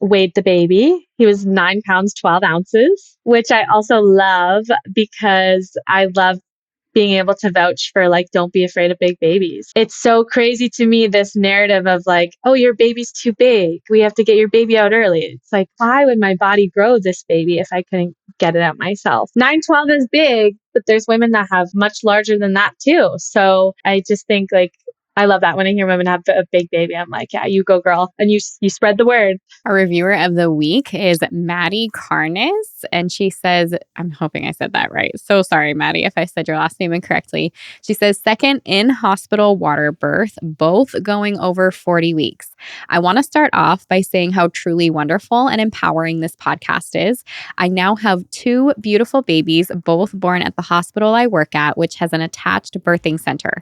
weighed the baby. He was 9 pounds, 12 ounces, which I also love because I love being able to vouch for like, don't be afraid of big babies. It's so crazy to me, this narrative of like, oh, your baby's too big. We have to get your baby out early. It's like, why would my body grow this baby if I couldn't get it out myself? 9-12 is big, but there's women that have much larger than that too. So I just think like, I love that when I hear women have a big baby. I'm like, yeah, you go girl. And you spread the word. Our reviewer of the week is Maddie Carnes. And she says, I'm hoping I said that right. So sorry, Maddie, if I said your last name incorrectly. She says, second in hospital water birth, both going over 40 weeks. I want to start off by saying how truly wonderful and empowering this podcast is. I now have 2 beautiful babies, both born at the hospital I work at, which has an attached birthing center.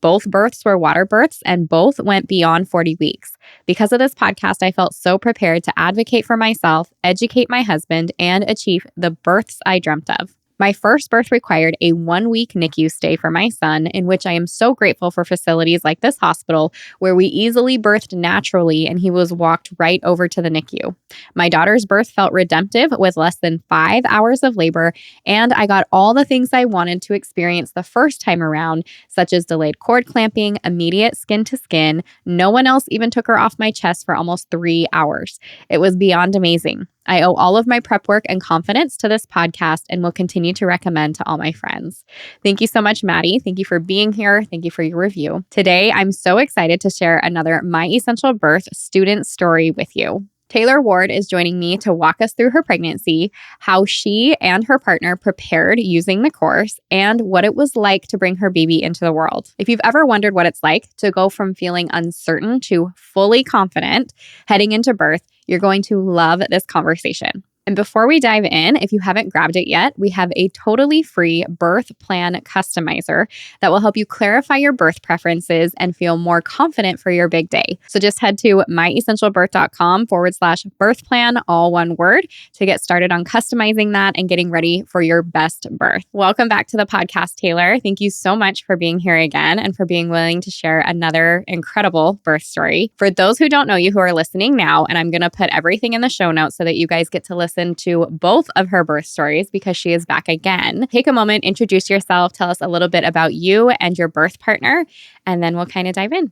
Both births were water births and both went beyond 40 weeks. Because of this podcast, I felt so prepared to advocate for myself, educate my husband, and achieve the births I dreamt of. My first birth required a 1-week NICU stay for my son, in which I am so grateful for facilities like this hospital, where we easily birthed naturally and he was walked right over to the NICU. My daughter's birth felt redemptive with less than 5 hours of labor, and I got all the things I wanted to experience the first time around, such as delayed cord clamping, immediate skin to skin. No one else even took her off my chest for almost 3 hours. It was beyond amazing. I owe all of my prep work and confidence to this podcast and will continue to recommend to all my friends. Thank you so much, Maddie. Thank you for being here. Thank you for your review. Today, I'm so excited to share another My Essential Birth student story with you. Taylor Ward is joining me to walk us through her pregnancy, how she and her partner prepared using the course, and what it was like to bring her baby into the world. If you've ever wondered what it's like to go from feeling uncertain to fully confident heading into birth, you're going to love this conversation. And before we dive in, if you haven't grabbed it yet, we have a totally free birth plan customizer that will help you clarify your birth preferences and feel more confident for your big day. So just head to myessentialbirth.com/birth plan, all one word, to get started on customizing that and getting ready for your best birth. Welcome back to the podcast, Taylor. Thank you so much for being here again and for being willing to share another incredible birth story. For those who don't know you who are listening now, and I'm going to put everything in the show notes so that you guys get to listen to both of her birth stories because she is back again. Take a moment, introduce yourself, tell us a little bit about you and your birth partner, and then we'll kind of dive in.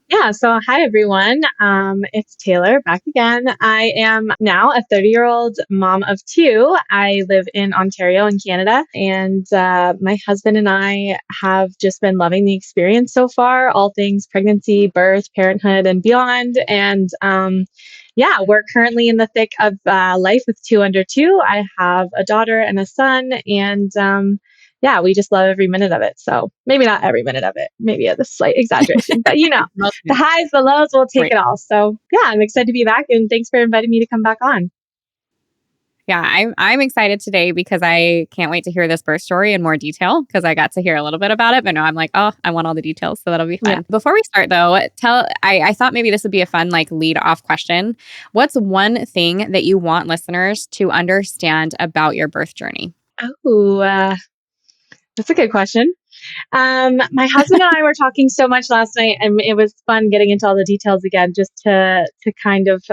Yeah. So hi, everyone. It's Taylor back again. I am now a 30-year-old mom of 2. I live in Ontario in Canada, and my husband and I have just been loving the experience so far, all things pregnancy, birth, parenthood, and beyond. And yeah, we're currently in the thick of life with 2 under 2. I have a daughter and a son, and yeah, we just love every minute of it. So maybe not every minute of it, maybe a slight exaggeration, but you know, the highs, the lows, we'll take it all. So yeah, I'm excited to be back, and thanks for inviting me to come back on. Yeah, I'm excited today because I can't wait to hear this birth story in more detail because I got to hear a little bit about it, but now I'm like, oh, I want all the details, so that'll be fun. Yeah. Before we start though, I thought maybe this would be a fun like lead off question. What's one thing that you want listeners to understand about your birth journey? Oh, that's a good question. My husband and I were talking so much last night, and it was fun getting into all the details again, just to kind of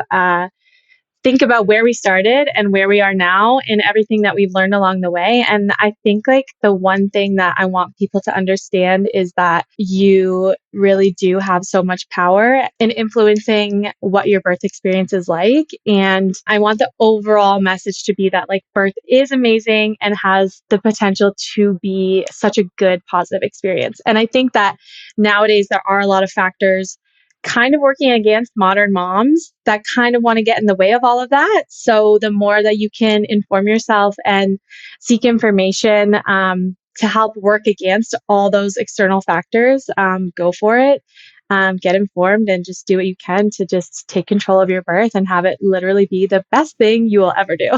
think about where we started and where we are now and everything that we've learned along the way. And I think like the one thing that I want people to understand is that you really do have so much power in influencing what your birth experience is like. And I want the overall message to be that like birth is amazing and has the potential to be such a good, positive experience. And I think that nowadays there are a lot of factors kind of working against modern moms that kind of want to get in the way of all of that. So the more that you can inform yourself and seek information to help work against all those external factors, go for it. Get informed and just do what you can to just take control of your birth and have it literally be the best thing you will ever do.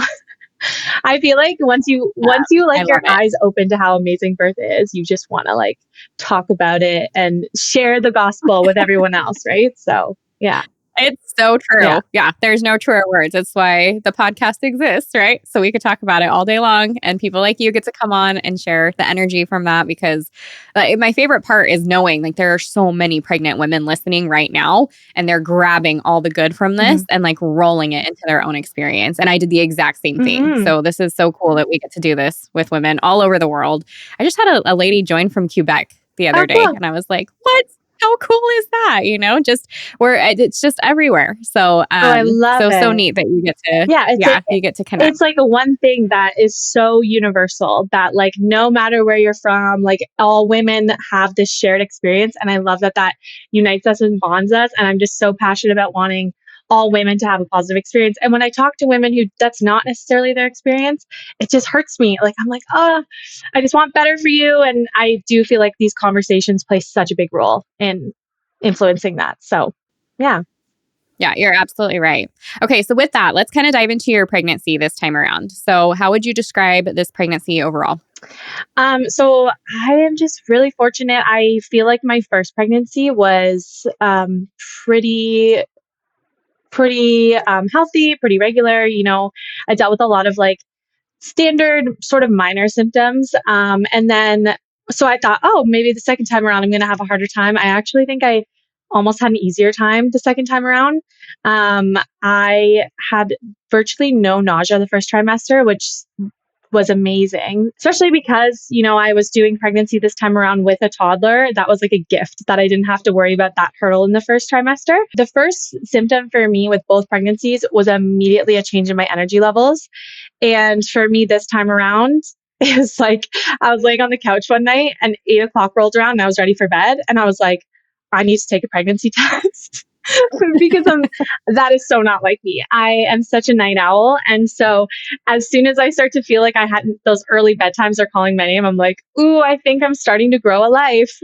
I feel like once you like your eyes open to how amazing birth is, you just want to like talk about it and share the gospel with everyone else, right? So yeah. It's so Yeah. true. Yeah, there's no truer words. It's why the podcast exists, right? So we could talk about it all day long, and people like you get to come on and share the energy from that because my favorite part is knowing like there are so many pregnant women listening right now, and they're grabbing all the good from Hmm. this and like rolling it into their own experience. And I did the exact same thing. Hmm. So this is so cool that we get to do this with women all over the world. I just had a lady join from Quebec the Oh, other day, cool. and I was like, what? How cool is that? You know, just where it's just everywhere. So, Oh, I love so it. neat that you get to, Yeah, you get to connect. it's like a one thing that is so universal that like no matter where you're from, like all women have this shared experience, and I love that that unites us and bonds us. And I'm just so passionate about wanting all women to have a positive experience. And when I talk to women who that's not necessarily their experience, it just hurts me. Like I'm like, oh, I just want better for you. And I do feel like these conversations play such a big role in influencing that. So, yeah. Yeah, you're absolutely right. Okay, so with that, let's kind of dive into your pregnancy this time around. So, how would you describe this pregnancy overall? So I am just really fortunate. I feel like my first pregnancy was pretty healthy, pretty regular. You know, I dealt with a lot of like standard sort of minor symptoms. And then, so I thought, oh, maybe the second time around, I'm going to have a harder time. I actually think I almost had an easier time the second time around. I had virtually no nausea the first trimester, which was amazing, especially because, you know, I was doing pregnancy this time around with a toddler. That was like a gift that I didn't have to worry about that hurdle in the first trimester. The first symptom for me with both pregnancies was immediately a change in my energy levels. And for me this time around, it was like I was laying on the couch one night and 8 o'clock rolled around and I was ready for bed. And I was like, I need to take a pregnancy test because that is so not like me. I am such a night owl. And so as soon as I start to feel like I had those early bedtimes are calling my name, I'm like, ooh, I think I'm starting to grow a life.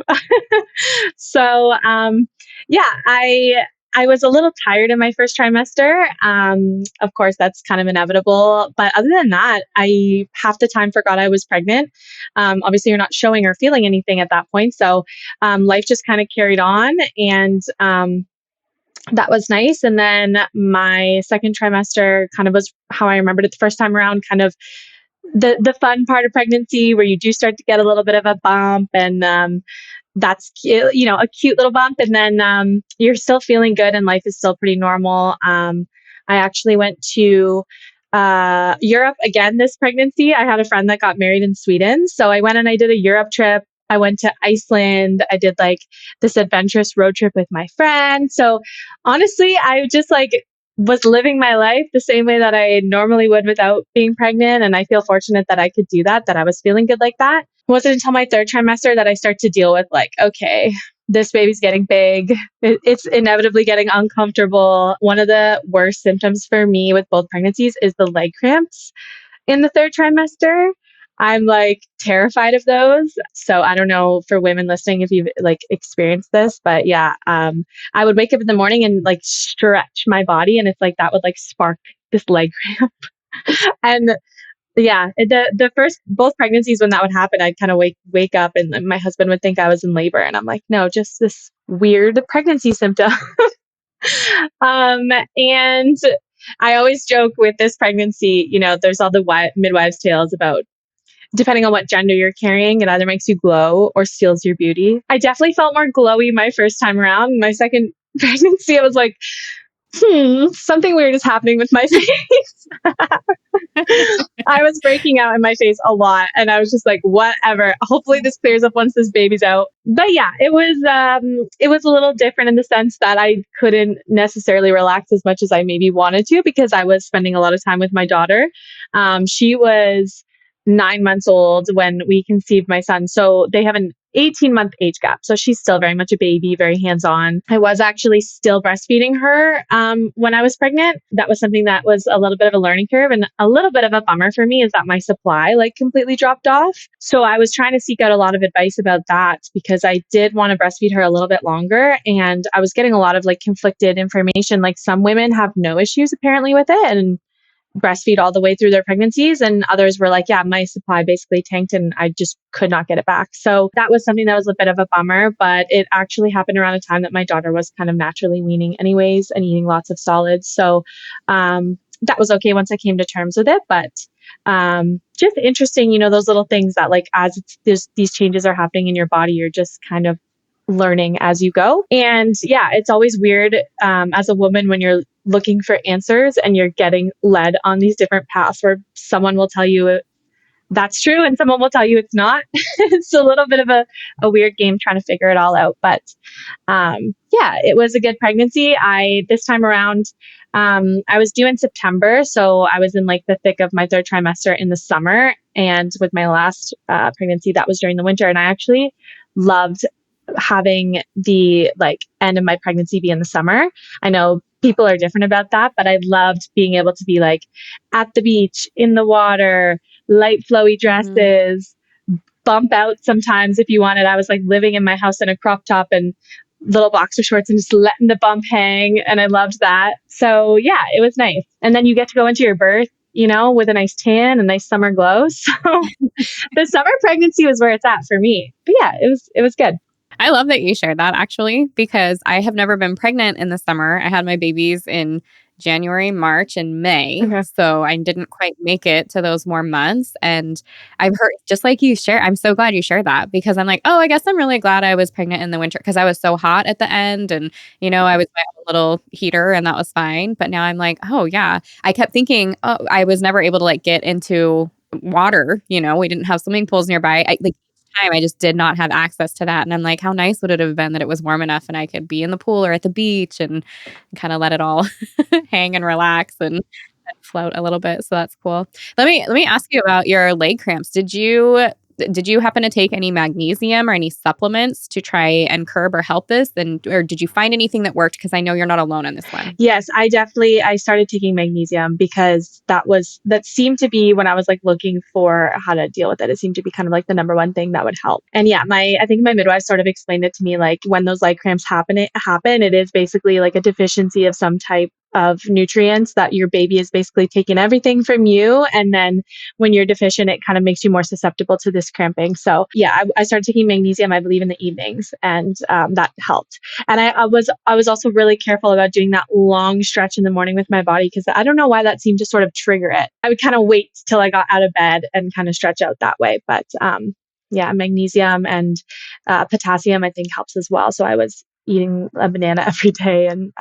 So, yeah, I was a little tired in my first trimester. Of course, that's kind of inevitable. But other than that, I half the time forgot I was pregnant. Obviously, you're not showing or feeling anything at that point. So life just kind of carried on. And that was nice. And then my second trimester kind of was how I remembered it the first time around, kind of the fun part of pregnancy where you do start to get a little bit of a bump and that's cute, you know, a cute little bump, and then you're still feeling good and life is still pretty normal. I actually went to Europe again this pregnancy. I had a friend that got married in Sweden, so I went and I did a Europe trip. I went to Iceland. I did like this adventurous road trip with my friend. So honestly, I just like was living my life the same way that I normally would without being pregnant. And I feel fortunate that I could do that, that I was feeling good like that. It wasn't until my third trimester that I start to deal with like, okay, this baby's getting big. It's inevitably getting uncomfortable. One of the worst symptoms for me with both pregnancies is the leg cramps in the third trimester. I'm like terrified of those. So I don't know for women listening if you've like experienced this, but yeah, I would wake up in the morning and like stretch my body, and it's like that would like spark this leg cramp. And yeah, the first both pregnancies when that would happen, I'd kind of wake up and my husband would think I was in labor, and I'm like, no, just this weird pregnancy symptom. And I always joke with this pregnancy, you know, there's all the midwives' tales about depending on what gender you're carrying, it either makes you glow or steals your beauty. I definitely felt more glowy my first time around. My second pregnancy, I was like, something weird is happening with my face. I was breaking out in my face a lot, and I was just like, whatever. Hopefully, this clears up once this baby's out. But yeah, it was a little different in the sense that I couldn't necessarily relax as much as I maybe wanted to because I was spending a lot of time with my daughter. She was 9 months old when we conceived my son, so they have an 18-month age gap. So she's still very much a baby, very hands on. I was actually still breastfeeding her when I was pregnant. That was something that was a little bit of a learning curve, and a little bit of a bummer for me is that my supply like completely dropped off. So I was trying to seek out a lot of advice about that because I did want to breastfeed her a little bit longer. And I was getting a lot of like conflicted information. Like some women have no issues apparently with it, and breastfeed all the way through their pregnancies, and others were like, yeah, my supply basically tanked and I just could not get it back. So that was something that was a bit of a bummer, but it actually happened around a time that my daughter was kind of naturally weaning anyways and eating lots of solids. So that was okay once I came to terms with it. But just interesting, those little things that like as these changes are happening in your body, you're just kind of learning as you go. And yeah, it's always weird as a woman when you're looking for answers and you're getting led on these different paths where someone will tell you that's true and someone will tell you it's not. It's a little bit of a weird game trying to figure it all out. But yeah, it was a good pregnancy. This time around, I was due in September. So I was in like the thick of my third trimester in the summer. And with my last pregnancy, that was during the winter. And I actually loved having the like end of my pregnancy be in the summer. I know people are different about that, but I loved being able to be like at the beach, in the water, light flowy dresses, bump out sometimes if you wanted. I was like living in my house in a crop top and little boxer shorts and just letting the bump hang. And I loved that. So yeah, it was nice. And then you get to go into your birth, with a nice tan and nice summer glow. So the summer pregnancy was where it's at for me. But yeah, it was good. I love that you shared that actually, because I have never been pregnant in the summer. I had my babies in January, March, and May. Okay. So I didn't quite make it to those warm months. And I've heard, just like you share, I'm so glad you shared that because I'm like, oh, I guess I'm really glad I was pregnant in the winter because I was so hot at the end. And, I was my own little heater and that was fine. But now I'm like, oh, yeah. I kept thinking, oh, I was never able to like get into water. We didn't have swimming pools nearby. Time I just did not have access to that, and I'm like, how nice would it have been that it was warm enough and I could be in the pool or at the beach and kind of let it all hang and relax and float a little bit. So that's cool. Let me ask you about your leg cramps. Did you happen to take any magnesium or any supplements to try and curb or help this? Or did you find anything that worked? Because I know you're not alone in this one. Yes, I started taking magnesium because that seemed to be when I was like looking for how to deal with it. It seemed to be kind of like the number one thing that would help. And yeah, I think my midwife sort of explained it to me like when those leg cramps happen, it is basically like a deficiency of some type of nutrients that your baby is basically taking everything from you. And then when you're deficient, it kind of makes you more susceptible to this cramping. So yeah, I started taking magnesium, I believe in the evenings, and that helped. And I was also really careful about doing that long stretch in the morning with my body because I don't know why that seemed to sort of trigger it. I would kind of wait till I got out of bed and kind of stretch out that way. But yeah, magnesium and potassium I think helps as well. So I was eating a banana every day and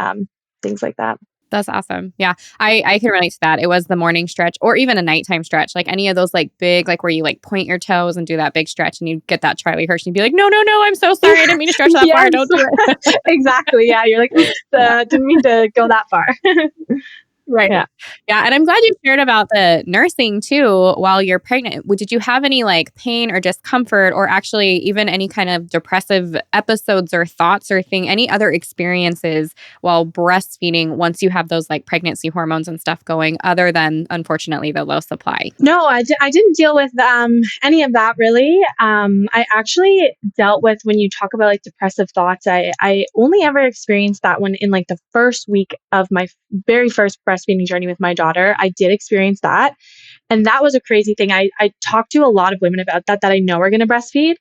things like that. That's awesome. Yeah, I can relate to that. It was the morning stretch or even a nighttime stretch, like any of those like big, like where you like point your toes and do that big stretch and you get that Charlie Hirsch and you'd be like, no, I'm so sorry. I didn't mean to stretch that far. Don't do it. Exactly. Yeah. You're like, oops, didn't mean to go that far. Right. Yeah. And I'm glad you shared about the nursing too while you're pregnant. Did you have any like pain or discomfort or actually even any kind of depressive episodes or thoughts or any other experiences while breastfeeding once you have those like pregnancy hormones and stuff going other than unfortunately the low supply? No, I didn't deal with any of that really. I actually dealt with when you talk about like depressive thoughts, I only ever experienced that one in like the first week of my very first breastfeeding journey with my daughter. I did experience that. And that was a crazy thing. I talked to a lot of women about that I know are going to breastfeed.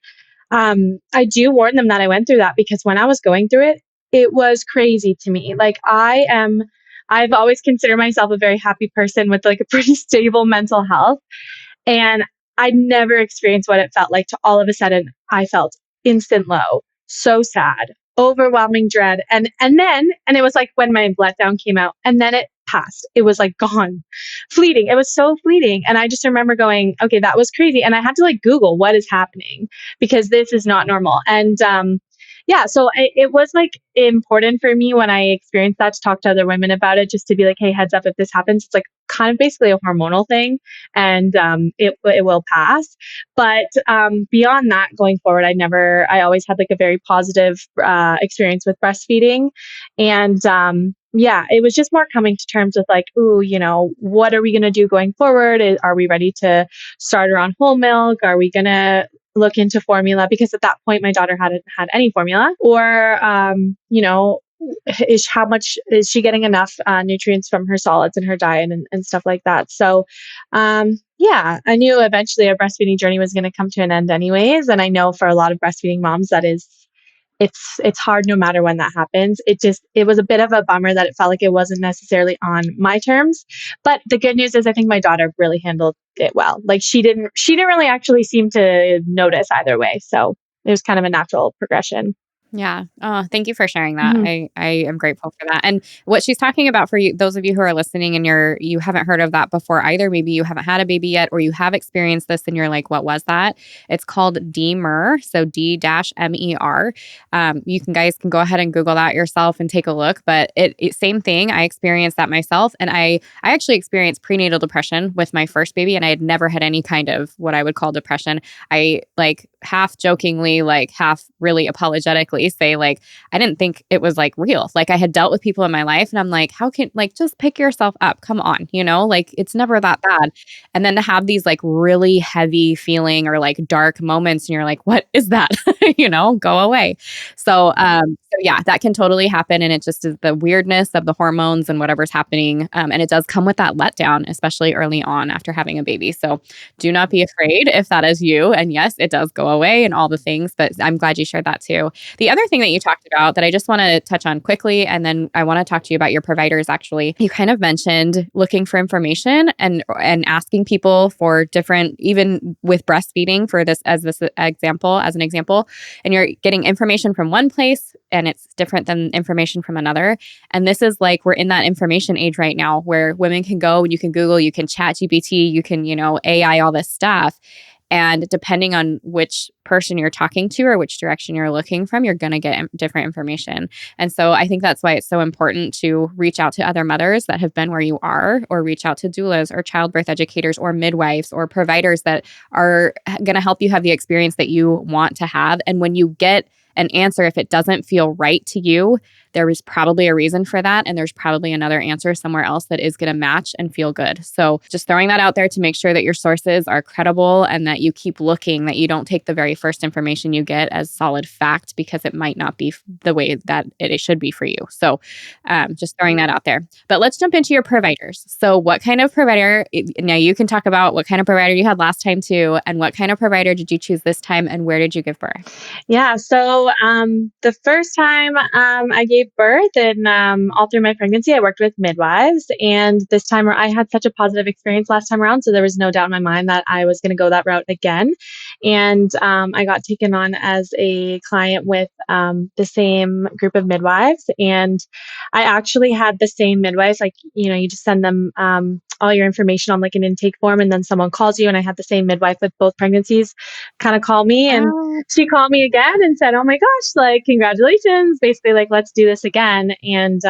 I do warn them that I went through that because when I was going through it, it was crazy to me. Like I've always considered myself a very happy person with like a pretty stable mental health. And I never experienced what it felt like to all of a sudden I felt instant low, so sad, overwhelming dread. And it was like when my letdown came out and then it passed. It was like gone, fleeting. It was so fleeting. And I just remember going, okay, that was crazy. And I had to like Google what is happening because this is not normal. And yeah, so it was like important for me when I experienced that to talk to other women about it, just to be like, hey, heads up, if this happens, it's like kind of basically a hormonal thing and it will pass. But beyond that, going forward, I always had like a very positive experience with breastfeeding. And yeah, it was just more coming to terms with like, ooh, what are we going to do going forward? Are we ready to start her on whole milk? Are we going to look into formula? Because at that point, my daughter hadn't had any formula or, how much is she getting enough nutrients from her solids in her diet and stuff like that. So, yeah, I knew eventually our breastfeeding journey was going to come to an end anyways. And I know for a lot of breastfeeding moms, it's hard no matter when that happens. It was a bit of a bummer that it felt like it wasn't necessarily on my terms. But the good news is I think my daughter really handled it well. Like she didn't really actually seem to notice either way. So it was kind of a natural progression. Yeah. Oh, thank you for sharing that. Mhm. I am grateful for that. And what she's talking about for you, those of you who are listening and you haven't heard of that before either, maybe you haven't had a baby yet, or you have experienced this and you're like, what was that? It's called DMER. So D-MER. You guys can go ahead and Google that yourself and take a look. But same thing. I experienced that myself. And I actually experienced prenatal depression with my first baby, and I had never had any kind of what I would call depression. I like half jokingly, like half really apologetically say like, I didn't think it was like real. Like I had dealt with people in my life and I'm like, how can like just pick yourself up? Come on, like it's never that bad. And then to have these like really heavy feeling or like dark moments and you're like, what is that? Go away. So yeah, that can totally happen. And it just is the weirdness of the hormones and whatever's happening. And it does come with that letdown, especially early on after having a baby. So do not be afraid if that is you. And yes, it does go away and all the things, but I'm glad you shared that too. The other thing that you talked about that I just want to touch on quickly, and then I want to talk to you about your providers actually. You kind of mentioned looking for information and asking people for different, even with breastfeeding for this as an example, and you're getting information from one place and it's different than information from another. And this is like we're in that information age right now where women can go and you can Google, you can chat GPT, you can, AI, all this stuff. And depending on which person you're talking to or which direction you're looking from, you're going to get different information. And so I think that's why it's so important to reach out to other mothers that have been where you are, or reach out to doulas or childbirth educators or midwives or providers that are going to help you have the experience that you want to have. And when you get an answer, if it doesn't feel right to you, there is probably a reason for that. And there's probably another answer somewhere else that is going to match and feel good. So just throwing that out there to make sure that your sources are credible and that you keep looking, that you don't take the very first information you get as solid fact because it might not be the way that it should be for you. So just throwing that out there. But let's jump into your providers. So what kind of provider, now you can talk about what kind of provider you had last time too, and what kind of provider did you choose this time and where did you give birth? Yeah. So the first time I gave birth and all through my pregnancy, I worked with midwives. And this time I had such a positive experience last time around. So there was no doubt in my mind that I was going to go that route again. And I got taken on as a client with the same group of midwives. And I actually had the same midwives. Like, you just send them all your information on like an intake form and then someone calls you. And I had the same midwife with both pregnancies kind of call me. And Oh, she called me again and said, "Oh my gosh, like, congratulations. Basically, like, let's do this again." And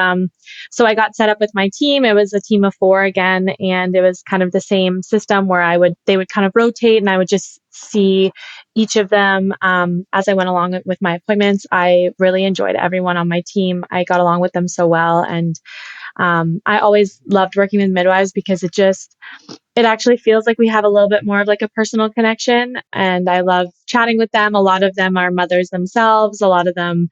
so I got set up with my team. It was a team of 4 again. And it was kind of the same system where they would kind of rotate and I would just see each of them as I went along with my appointments. I really enjoyed everyone on my team. I got along with them so well. And I always loved working with midwives because it actually feels like we have a little bit more of like a personal connection. And I love chatting with them. A lot of them are mothers themselves. A lot of them,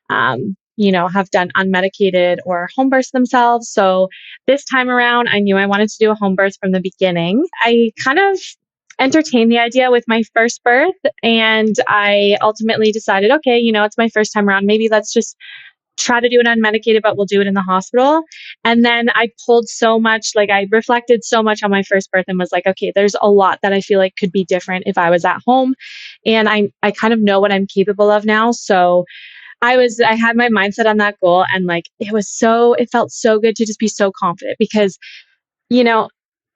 have done unmedicated or home births themselves. So this time around, I knew I wanted to do a home birth from the beginning. I kind of entertained the idea with my first birth and I ultimately decided, okay, it's my first time around. Maybe let's just try to do it unmedicated, but we'll do it in the hospital. And then I pulled so much, like I reflected so much on my first birth and was like, okay, there's a lot that I feel like could be different if I was at home. And I kind of know what I'm capable of now. So I had my mindset on that goal and like, it felt so good to just be so confident because you know,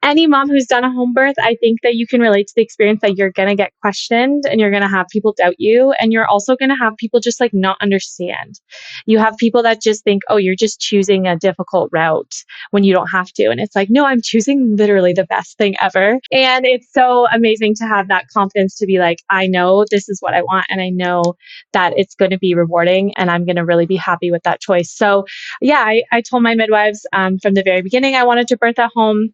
any mom who's done a home birth, I think that you can relate to the experience that you're going to get questioned and you're going to have people doubt you. And you're also going to have people just like not understand. You have people that just think, oh, you're just choosing a difficult route when you don't have to. And it's like, no, I'm choosing literally the best thing ever. And it's so amazing to have that confidence to be like, I know this is what I want. And I know that it's going to be rewarding and I'm going to really be happy with that choice. So yeah, I told my midwives from the very beginning I wanted to birth at home.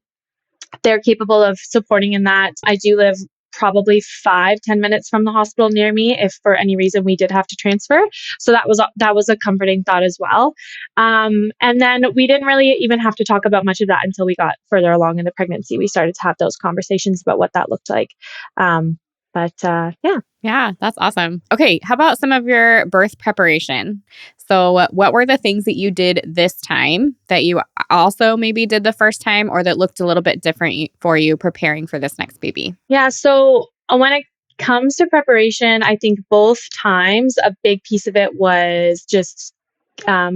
They're capable of supporting in that. I do live probably 5-10 minutes from the hospital near me if for any reason we did have to transfer. So that was a comforting thought as well. And then we didn't really even have to talk about much of that until we got further along in the pregnancy. We started to have those conversations about what that looked like. Yeah. Yeah, that's awesome. Okay, how about some of your birth preparation? So, what were the things that you did this time that you also maybe did the first time or that looked a little bit different for you preparing for this next baby? Yeah. So when it comes to preparation, I think both times a big piece of it was just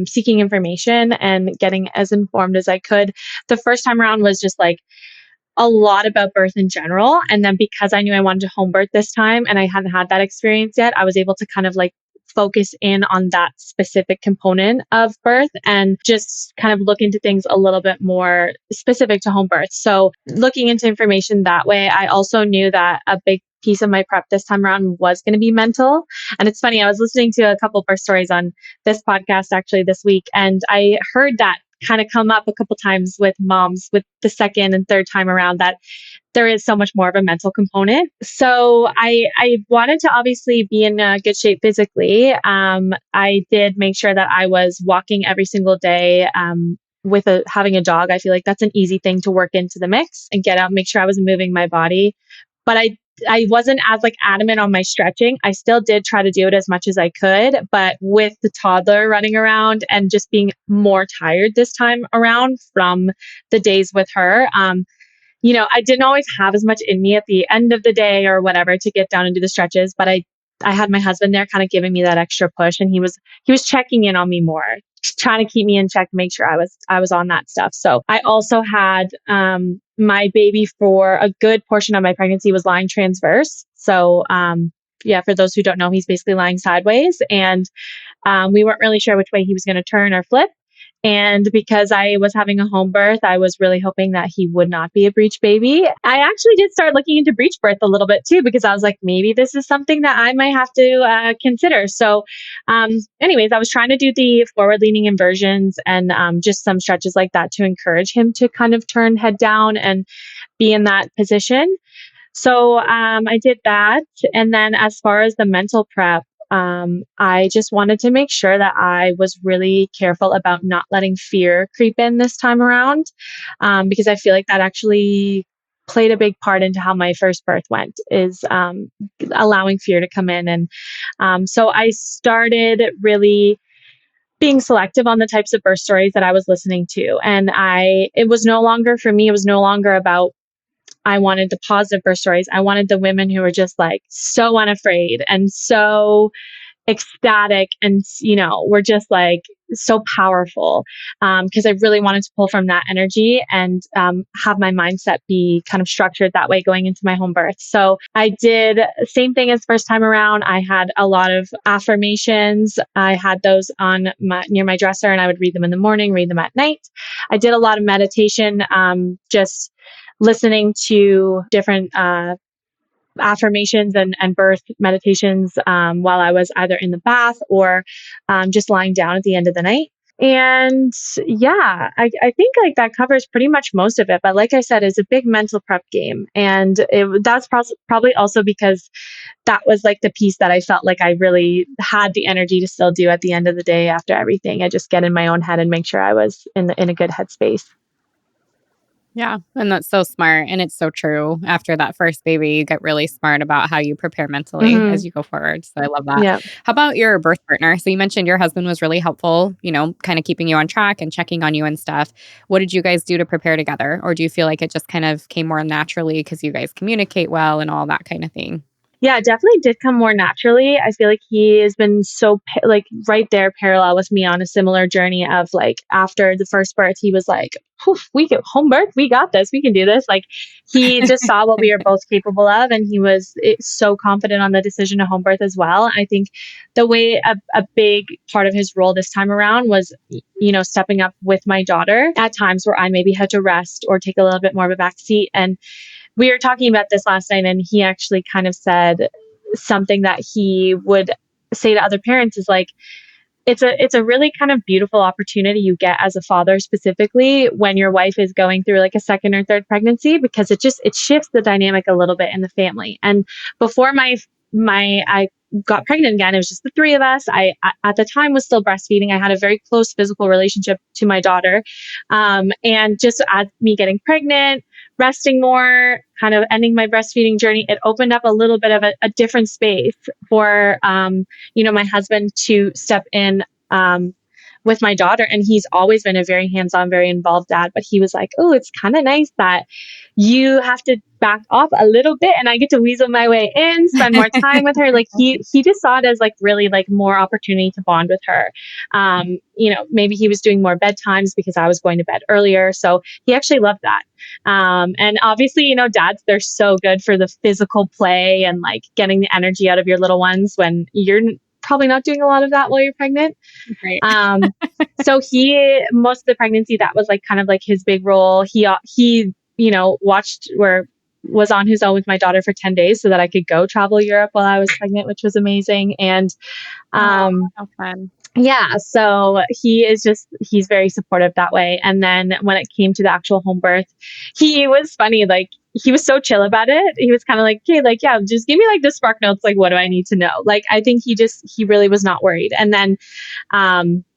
seeking information and getting as informed as I could. The first time around was just like a lot about birth in general. And then because I knew I wanted to home birth this time and I hadn't had that experience yet, I was able to kind of like focus in on that specific component of birth and just kind of look into things a little bit more specific to home birth. So looking into information that way, I also knew that a big piece of my prep this time around was going to be mental. And it's funny, I was listening to a couple birth stories on this podcast actually this week, and I heard that kind of come up a couple times with moms with the second and third time around, that there is so much more of a mental component. So I wanted to obviously be in good shape physically. I did make sure that I was walking every single day. With having a dog, I feel like that's an easy thing to work into the mix and get out, make sure I was moving my body. But I wasn't as like adamant on my stretching. I still did try to do it as much as I could, but with the toddler running around and just being more tired this time around from the days with her, I didn't always have as much in me at the end of the day or whatever to get down and do the stretches, but I had my husband there kind of giving me that extra push, and he was checking in on me more, trying to keep me in check, make sure I was on that stuff. So I also had my baby for a good portion of my pregnancy was lying transverse. So yeah, for those who don't know, he's basically lying sideways, and we weren't really sure which way he was going to turn or flip. And because I was having a home birth, I was really hoping that he would not be a breech baby. I actually did start looking into breech birth a little bit too, because I was like, maybe this is something that I might have to consider. So, anyways, I was trying to do the forward leaning inversions and just some stretches like that to encourage him to kind of turn head down and be in that position. So I did that. And then as far as the mental prep, I just wanted to make sure that I was really careful about not letting fear creep in this time around, because I feel like that actually played a big part into how my first birth went, is allowing fear to come in. And so I started really being selective on the types of birth stories that I was listening to. And it was no longer for me, it was no longer about I wanted the positive birth stories. I wanted the women who were just like so unafraid and so ecstatic and, were just like so powerful. Because I really wanted to pull from that energy and have my mindset be kind of structured that way going into my home birth. So I did same thing as first time around. I had a lot of affirmations. I had those on near my dresser, and I would read them in the morning, read them at night. I did a lot of meditation, just listening to different affirmations and birth meditations while I was either in the bath or just lying down at the end of the night. And yeah, I think like that covers pretty much most of it. But like I said, it's a big mental prep game. And that's probably also because that was like the piece that I felt like I really had the energy to still do at the end of the day after everything. I just get in my own head and make sure I was in a good headspace. Yeah, and that's so smart, and it's so true. After that first baby, you get really smart about how you prepare mentally Hmm. as you go forward, so I love that. Yeah. How about your birth partner? So you mentioned your husband was really helpful, kind of keeping you on track and checking on you and stuff. What did you guys do to prepare together? Or do you feel like it just kind of came more naturally because you guys communicate well and all that kind of thing? Yeah, it definitely did come more naturally. I feel like he has been so like right there parallel with me on a similar journey of like after the first birth, he was like, we can home birth, we got this, we can do this. Like he just saw what we were both capable of, and he was so confident on the decision to home birth as well. I think the way a big part of his role this time around was, stepping up with my daughter at times where I maybe had to rest or take a little bit more of a back seat. And we were talking about this last night, and he actually kind of said something that he would say to other parents is like, it's a really kind of beautiful opportunity you get as a father, specifically when your wife is going through like a second or third pregnancy, because it shifts the dynamic a little bit in the family. And before I got pregnant again, it was just the three of us. I at the time was still breastfeeding. I had a very close physical relationship to my daughter, and just as me getting pregnant, resting more, kind of ending my breastfeeding journey, it opened up a little bit of a different space for my husband to step in with my daughter. And he's always been a very hands-on, very involved dad. But he was like, oh, it's kind of nice that you have to back off a little bit and I get to weasel my way in, spend more time with her. Like he just saw it as like really like more opportunity to bond with her. Maybe he was doing more bedtimes because I was going to bed earlier. So he actually loved that. And obviously, dads, they're so good for the physical play and like getting the energy out of your little ones when you're probably not doing a lot of that while you're pregnant. Right. So most of the pregnancy, that was like kind of like his big role. He watched or was on his own with my daughter for 10 days so that I could go travel Europe while I was pregnant, which was amazing. And, how fun. yeah, so he's very supportive that way. And then when it came to the actual home birth, he was funny. Like, he was so chill about it. He was kind of like, okay, like, yeah, just give me like the spark notes. Like, what do I need to know? Like, I think he really was not worried. And then,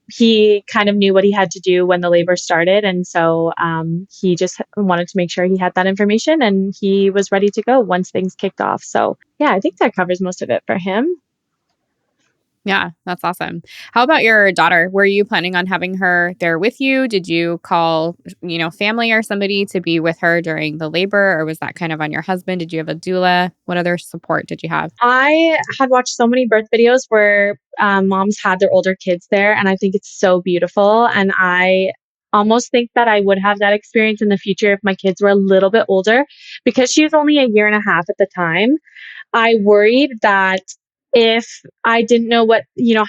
he kind of knew what he had to do when the labor started. And so, he just wanted to make sure he had that information and he was ready to go once things kicked off. So yeah, I think that covers most of it for him. Yeah, that's awesome. How about your daughter? Were you planning on having her there with you? Did you call, family or somebody to be with her during the labor, or was that kind of on your husband? Did you have a doula? What other support did you have? I had watched so many birth videos where moms had their older kids there, and I think it's so beautiful. And I almost think that I would have that experience in the future if my kids were a little bit older, because she was only a year and a half at the time. I worried that if I didn't know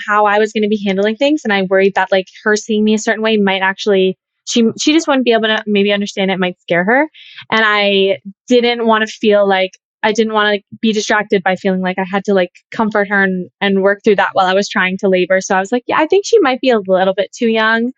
how I was going to be handling things, and I worried that like her seeing me a certain way might actually, she just wouldn't be able to maybe understand, it might scare her. And I didn't want to be distracted by feeling like I had to like comfort her and work through that while I was trying to labor. So I was like, yeah, I think she might be a little bit too young.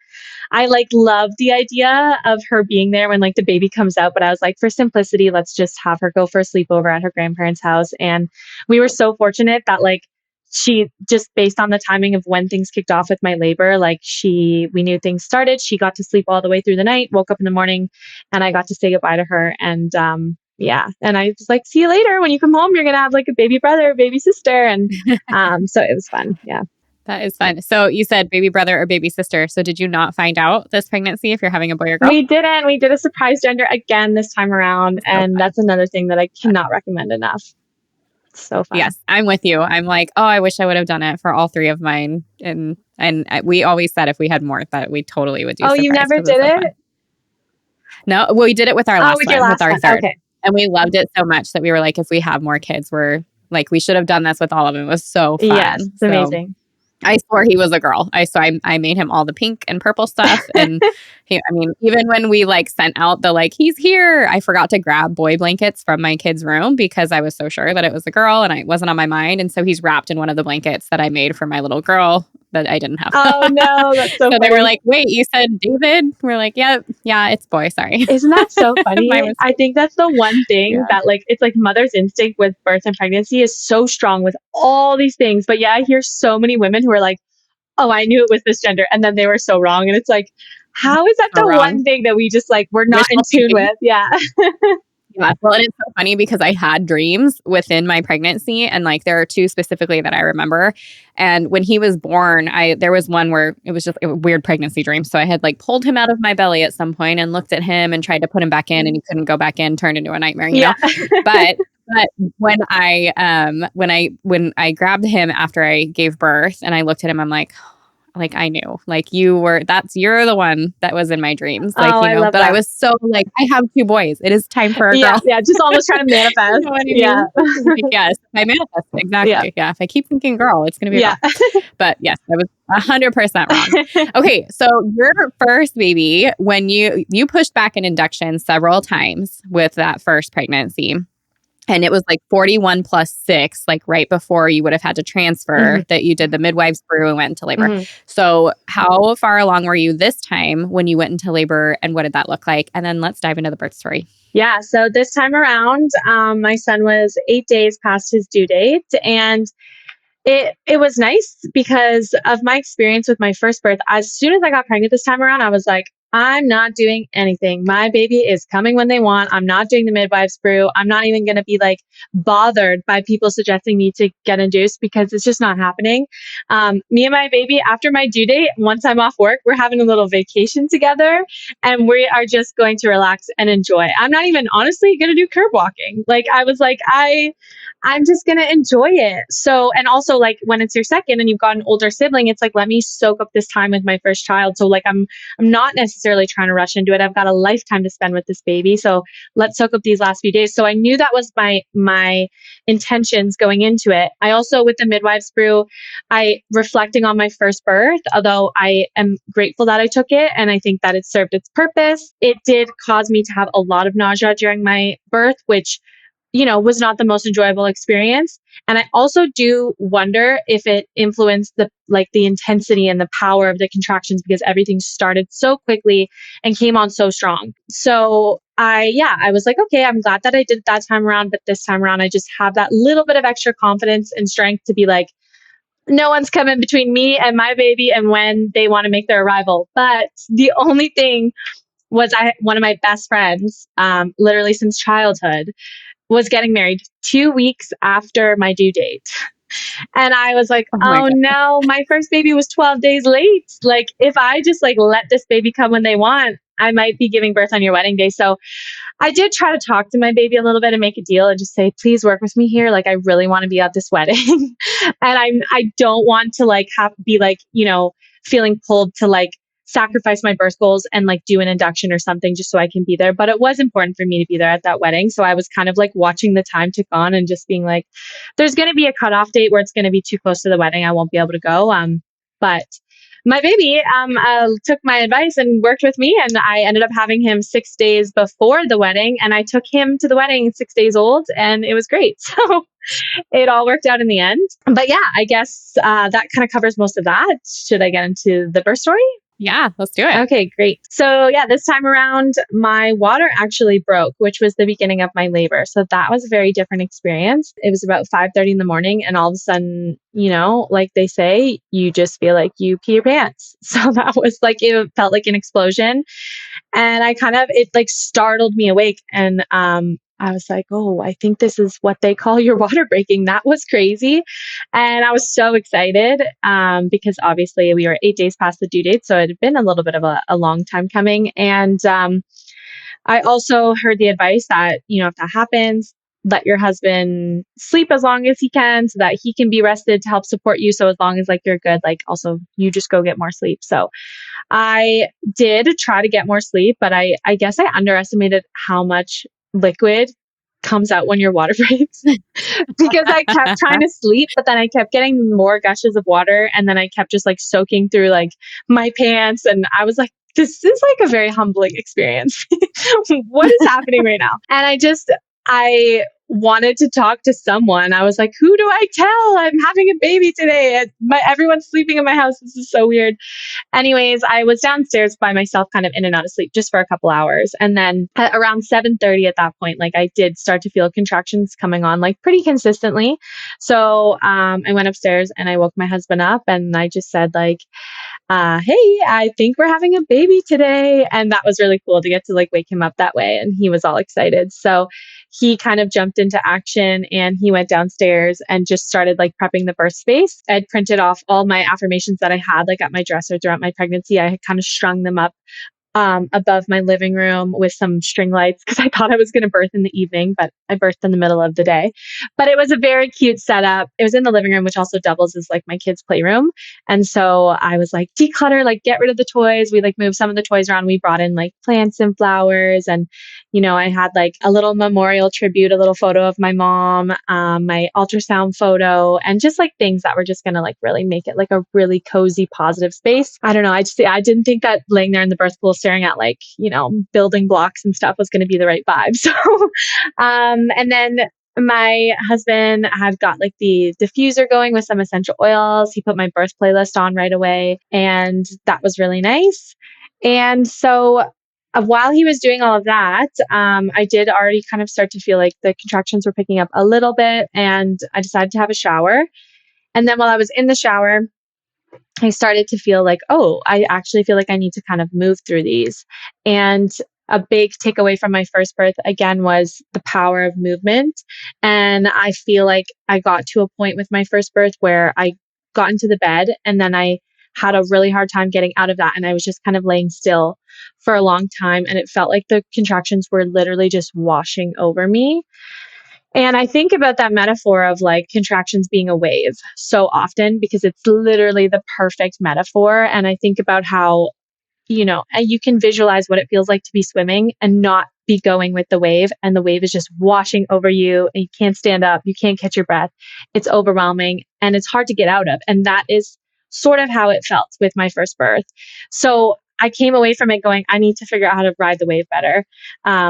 I like love the idea of her being there when like the baby comes out, but I was like, for simplicity, let's just have her go for a sleepover at her grandparents' house. And we were so fortunate that like she just, based on the timing of when things kicked off with my labor, like we knew things started. She got to sleep all the way through the night, woke up in the morning, and I got to say goodbye to her. And yeah, and I was like, see you later. When you come home, you're gonna have like a baby brother, baby sister, and so it was fun. Yeah. That is fun. So you said baby brother or baby sister. So did you not find out this pregnancy if you're having a boy or girl? We didn't. We did a surprise gender again this time around. And that's another thing that I cannot recommend enough. It's so fun. Yes, I'm with you. I'm like, oh, I wish I would have done it for all three of mine. And we always said if we had more that we totally would do. Oh, you never did it? No, well, we did it with our last one, with our third. Okay. And we loved it so much that we were like, if we have more kids, we're like, we should have done this with all of them. It was so fun. Yes, it's amazing. I swore he was a girl. I made him all the pink and purple stuff. And even when we like sent out the like, he's here, I forgot to grab boy blankets from my kid's room because I was so sure that it was a girl and it wasn't on my mind. And so he's wrapped in one of the blankets that I made for my little girl that I didn't have. Oh no, that's so funny. They were like, wait, you said David? We're like, yeah, it's boy, sorry. Isn't that so funny? I think that's the one thing that like, it's like mother's instinct with birth and pregnancy is so strong with all these things. But yeah, I hear so many women who are like, oh, I knew it was this gender. And then they were so wrong. And it's like, how is that the one thing that we just like, we're not in tune with? Yeah. Yeah. Well, and it's so funny because I had dreams within my pregnancy, and like there are two specifically that I remember. And when he was born, there was one where it was just a weird pregnancy dream. So I had like pulled him out of my belly at some point and looked at him and tried to put him back in, and he couldn't go back in, turned into a nightmare, you know? But when I grabbed him after I gave birth and I looked at him, I'm like I knew, like you're the one that was in my dreams. Like, I love but that. I was so like, I have two boys. It is time for a girl. Yeah. Just almost trying to manifest. You know what I mean? Yeah. Like, yes, I manifest. Exactly. Yeah. If I keep thinking girl, it's going to be a girl. But yes, I was 100% wrong. Okay. So your first baby, when you pushed back an induction several times with that first pregnancy, And it was like 41 plus 6, like right before you would have had to transfer, that you did the midwives brew and went into labor. So how far along were you this time when you went into labor, and what did that look like? And then let's dive into the birth story. Yeah. So this time around, my son was 8 days past his due date, and it was nice because of my experience with my first birth. As soon as I got pregnant this time around, I was like, I'm not doing anything. My baby is coming when they want. I'm not doing the midwives brew. I'm not even going to be like bothered by people suggesting me to get induced because it's just not happening. Me and my baby, after my due date, once I'm off work, we're having a little vacation together, and we are just going to relax and enjoy. I'm not even honestly going to do curb walking. Like I was like, I'm just going to enjoy it. So, and also like when it's your second and you've got an older sibling, it's like, let me soak up this time with my first child. So like, I'm not necessarily trying to rush into it. I've got a lifetime to spend with this baby. So let's soak up these last few days. So I knew that was my intentions going into it. I also, with the midwives brew, I reflecting on my first birth, although I am grateful that I took it. And I think that it served its purpose. It did cause me to have a lot of nausea during my birth, which was not the most enjoyable experience. And I also do wonder if it influenced the intensity and the power of the contractions because everything started so quickly and came on so strong. So I was like, okay, I'm glad that I did it that time around, but this time around, I just have that little bit of extra confidence and strength to be like, no one's coming between me and my baby and when they want to make their arrival. But the only thing was one of my best friends, literally since childhood, was getting married 2 weeks after my due date. And I was like, Oh my oh God. no, my first baby was 12 days late. Like if I just like let this baby come when they want, I might be giving birth on your wedding day. So I did try to talk to my baby a little bit and make a deal and just say, please work with me here. Like I really want to be at this wedding. And I don't want to like be like, feeling pulled to like sacrifice my birth goals and like do an induction or something just so I can be there. But it was important for me to be there at that wedding. So I was kind of like watching the time tick on and just being like, there's going to be a cutoff date where it's going to be too close to the wedding. I won't be able to go. But my baby took my advice and worked with me, and I ended up having him 6 days before the wedding, and I took him to the wedding 6 days old, and it was great. So it all worked out in the end. But yeah, I guess that kind of covers most of that. Should I get into the birth story? Yeah, let's do it. Okay, great. So yeah, this time around, my water actually broke, which was the beginning of my labor. So that was a very different experience. It was about 5:30 in the morning, and all of a sudden, like they say, you just feel like you pee your pants. So that was like, it felt like an explosion. And it like startled me awake. And I was like, oh, I think this is what they call your water breaking. That was crazy. And I was so excited because obviously we were 8 days past the due date. So it had been a little bit of a long time coming. And I also heard the advice that, if that happens, let your husband sleep as long as he can so that he can be rested to help support you. So as long as like you're good, like also you just go get more sleep. So I did try to get more sleep, but I guess I underestimated how much liquid comes out when your water breaks because I kept trying to sleep, but then I kept getting more gushes of water, and then I kept just like soaking through like my pants, and I was like, this is like a very humbling experience. What is happening right now? And I wanted to talk to someone. I was like, who do I tell? I'm having a baby today. Everyone's sleeping in my house. This is so weird. Anyways, I was downstairs by myself, kind of in and out of sleep just for a couple hours. And then at around 7:30 at that point, like I did start to feel contractions coming on like pretty consistently. So I went upstairs and I woke my husband up, and I just said like, hey, I think we're having a baby today. And that was really cool to get to like wake him up that way. And he was all excited. So he kind of jumped into action, and he went downstairs and just started like prepping the birth space. I'd printed off all my affirmations that I had like at my dresser throughout my pregnancy. I had kind of strung them up above my living room with some string lights because I thought I was going to birth in the evening, but I birthed in the middle of the day. But it was a very cute setup. It was in the living room, which also doubles as like my kids' playroom. And so I was like, declutter, like get rid of the toys. We like moved some of the toys around. We brought in like plants and flowers. And, I had like a little memorial tribute, a little photo of my mom, my ultrasound photo, and just like things that were just going to like really make it like a really cozy, positive space. I don't know. I didn't think that laying there in the birth pool staring at like, building blocks and stuff was going to be the right vibe. So, and then my husband had got like the diffuser going with some essential oils. He put my birth playlist on right away, and that was really nice. And so while he was doing all of that, I did already kind of start to feel like the contractions were picking up a little bit, and I decided to have a shower. And then while I was in the shower, I started to feel like, oh, I actually feel like I need to kind of move through these. And a big takeaway from my first birth, again, was the power of movement. And I feel like I got to a point with my first birth where I got into the bed and then I had a really hard time getting out of that. And I was just kind of laying still for a long time. And it felt like the contractions were literally just washing over me. And I think about that metaphor of like contractions being a wave so often because it's literally the perfect metaphor. And I think about how, you can visualize what it feels like to be swimming and not be going with the wave. And the wave is just washing over you and you can't stand up. You can't catch your breath. It's overwhelming and it's hard to get out of. And that is sort of how it felt with my first birth. So I came away from it going, I need to figure out how to ride the wave better,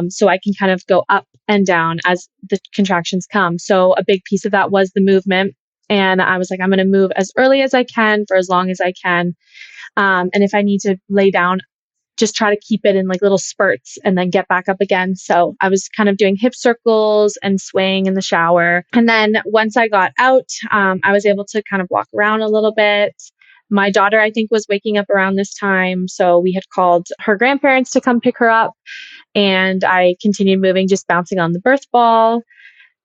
so I can kind of go up and down as the contractions come. So a big piece of that was the movement. And I was like, I'm going to move as early as I can for as long as I can. And if I need to lay down, just try to keep it in like little spurts and then get back up again. So I was kind of doing hip circles and swaying in the shower. And then once I got out, I was able to kind of walk around a little bit. My daughter, I think, was waking up around this time. So we had called her grandparents to come pick her up. And I continued moving, just bouncing on the birth ball.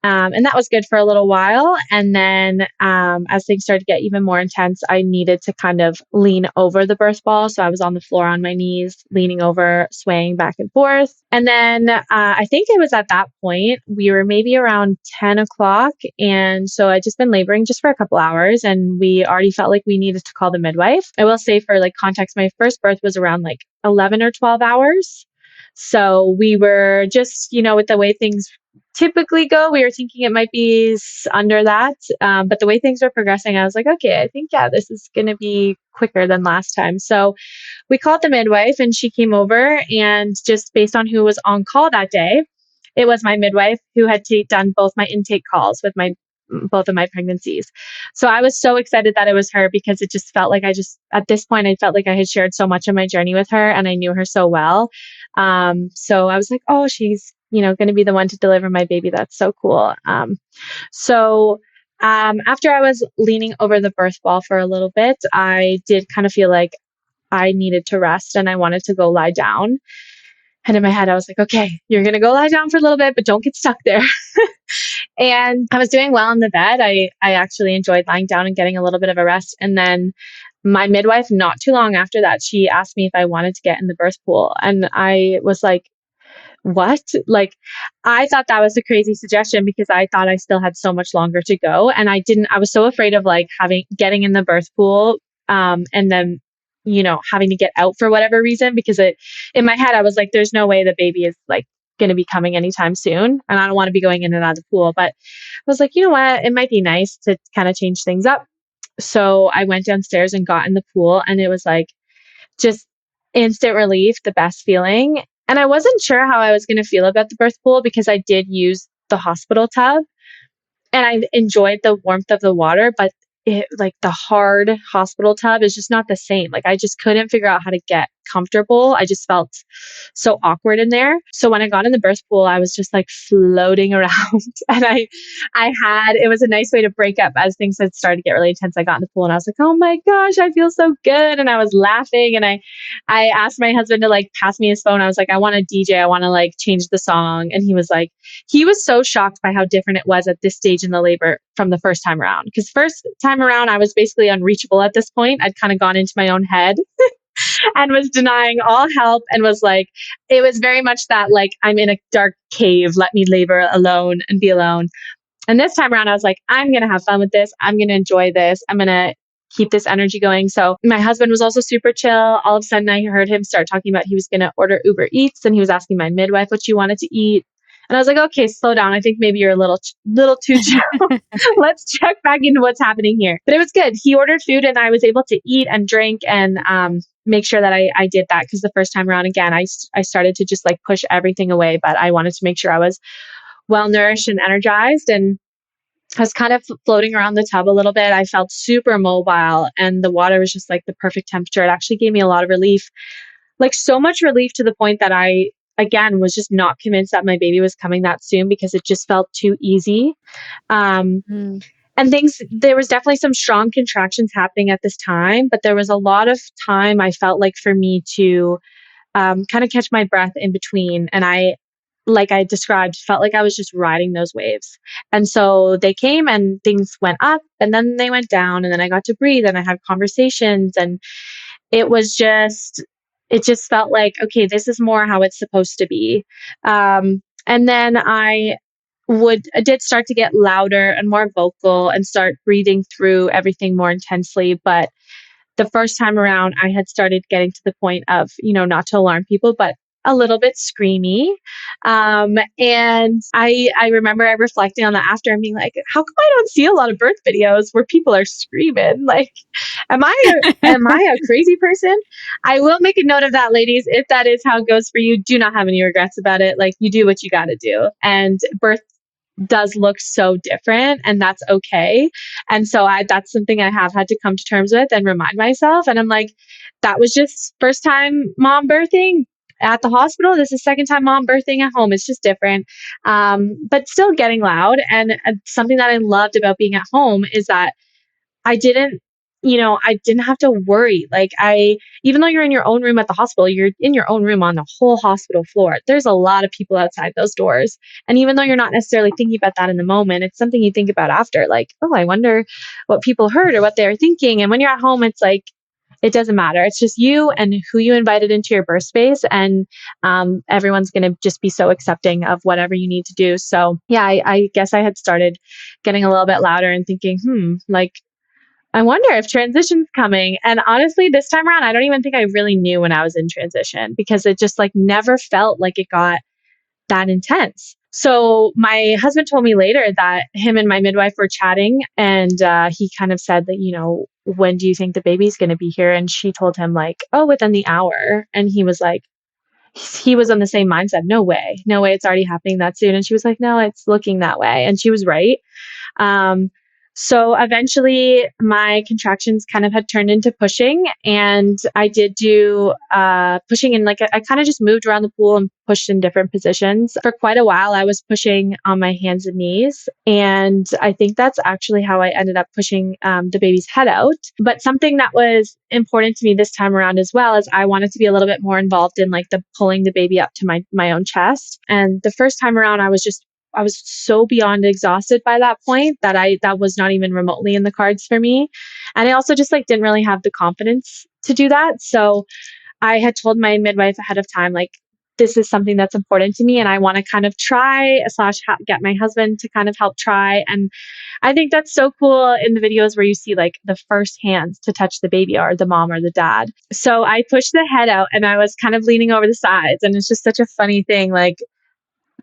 And that was good for a little while. And then as things started to get even more intense, I needed to kind of lean over the birth ball. So I was on the floor on my knees, leaning over, swaying back and forth. And then I think it was at that point, we were maybe around 10 o'clock. And so I'd just been laboring just for a couple hours and we already felt like we needed to call the midwife. I will say for like context, my first birth was around like 11 or 12 hours. So we were just, with the way things typically go, we were thinking it might be under that. But the way things were progressing, I was like, okay, I think, yeah, this is going to be quicker than last time. So we called the midwife and she came over, and just based on who was on call that day, it was my midwife who had done both my intake calls with both of my pregnancies. So I was so excited that it was her because it just felt like at this point, I felt like I had shared so much of my journey with her and I knew her so well. So I was like, oh, she's, going to be the one to deliver my baby. That's so cool. After I was leaning over the birth ball for a little bit, I did kind of feel like I needed to rest and I wanted to go lie down. And in my head, I was like, okay, you're going to go lie down for a little bit, but don't get stuck there. And I was doing well in the bed. I actually enjoyed lying down and getting a little bit of a rest. And then my midwife, not too long after that, she asked me if I wanted to get in the birth pool. And I was like, what? Like, I thought that was a crazy suggestion because I thought I still had so much longer to go. And I was so afraid of like getting in the birth pool, and then, having to get out for whatever reason, because in my head, I was like, there's no way the baby is like going to be coming anytime soon. And I don't want to be going in and out of the pool. But I was like, you know what? It might be nice to kind of change things up. So I went downstairs and got in the pool, and it was like just instant relief, the best feeling. And I wasn't sure how I was going to feel about the birth pool because I did use the hospital tub and I enjoyed the warmth of the water, but like the hard hospital tub is just not the same. Like I just couldn't figure out how to get comfortable. I just felt so awkward in there. So when I got in the birth pool, I was just like floating around and it was a nice way to break up as things had started to get really intense. I got in the pool and I was like, oh my gosh, I feel so good. And I was laughing and I asked my husband to like pass me his phone. I was like, I want to DJ. I want to like change the song. And he was so shocked by how different it was at this stage in the labor from the first time around. Because first time around, I was basically unreachable at this point. I'd kind of gone into my own head and was denying all help and was like, it was very much that like, I'm in a dark cave, let me labor alone and be alone. And this time around, I was like, I'm going to have fun with this. I'm going to enjoy this. I'm going to keep this energy going. So my husband was also super chill. All of a sudden, I heard him start talking about he was going to order Uber Eats and he was asking my midwife what she wanted to eat. And I was like, okay, slow down. I think maybe you're a little too chill. Let's check back into what's happening here. But it was good. He ordered food and I was able to eat and drink and make sure that I did that. Because the first time around, again, I started to just like push everything away. But I wanted to make sure I was well nourished and energized. And I was kind of floating around the tub a little bit. I felt super mobile, and the water was just like the perfect temperature. It actually gave me a lot of relief, like so much relief to the point that I, again, was just not convinced that my baby was coming that soon because it just felt too easy. Um, Mm. and there was definitely some strong contractions happening at this time, but there was a lot of time I felt like for me to kind of catch my breath in between. And like I described, felt like I was just riding those waves. And so they came and things went up and then they went down. And then I got to breathe and I had conversations. And it was just, it just felt like, okay, this is more how it's supposed to be. And then I did start to get louder and more vocal and start breathing through everything more intensely. But the first time around, I had started getting to the point of, not to alarm people, but a little bit screamy. And I remember reflecting on that after and being like, how come I don't see a lot of birth videos where people are screaming? Like, am I a crazy person? I will make a note of that, ladies. If that is how it goes for you, do not have any regrets about it. Like, you do what you got to do. And birth does look so different, and that's okay. And so that's something I have had to come to terms with and remind myself. And I'm like, that was just first time mom birthing at the hospital. This is second time mom birthing at home. It's just different. But still getting loud. And something that I loved about being at home is that I didn't, I didn't have to worry. Like, even though you're in your own room at the hospital, you're in your own room on the whole hospital floor. There's a lot of people outside those doors. And even though you're not necessarily thinking about that in the moment, it's something you think about after, like, oh, I wonder what people heard or what they were thinking. And when you're at home, it's like, it doesn't matter. It's just you and who you invited into your birth space. And everyone's going to just be so accepting of whatever you need to do. So, yeah, I guess I had started getting a little bit louder and thinking, like, I wonder if transition's coming. And honestly, this time around, I don't even think I really knew when I was in transition because it just like never felt like it got that intense. So my husband told me later that him and my midwife were chatting, and he kind of said that, when do you think the baby's going to be here? And she told him like, oh, within the hour. And he was like, he was on the same mindset. No way, no way, it's already happening that soon. And she was like, no, it's looking that way. And she was right. Um, so eventually my contractions kind of had turned into pushing, and I did do pushing in, like, I kind of just moved around the pool and pushed in different positions. For quite a while, I was pushing on my hands and knees. And I think that's actually how I ended up pushing the baby's head out. But something that was important to me this time around as well is I wanted to be a little bit more involved in like the pulling the baby up to my own chest. And the first time around, I was so beyond exhausted by that point that that was not even remotely in the cards for me. And I also just like didn't really have the confidence to do that. So I had told my midwife ahead of time, like, this is something that's important to me and I want to kind of try / get my husband to kind of help try. And I think that's so cool in the videos where you see like the first hands to touch the baby or the mom or the dad. So I pushed the head out and I was kind of leaning over the sides, and it's just such a funny thing. Like,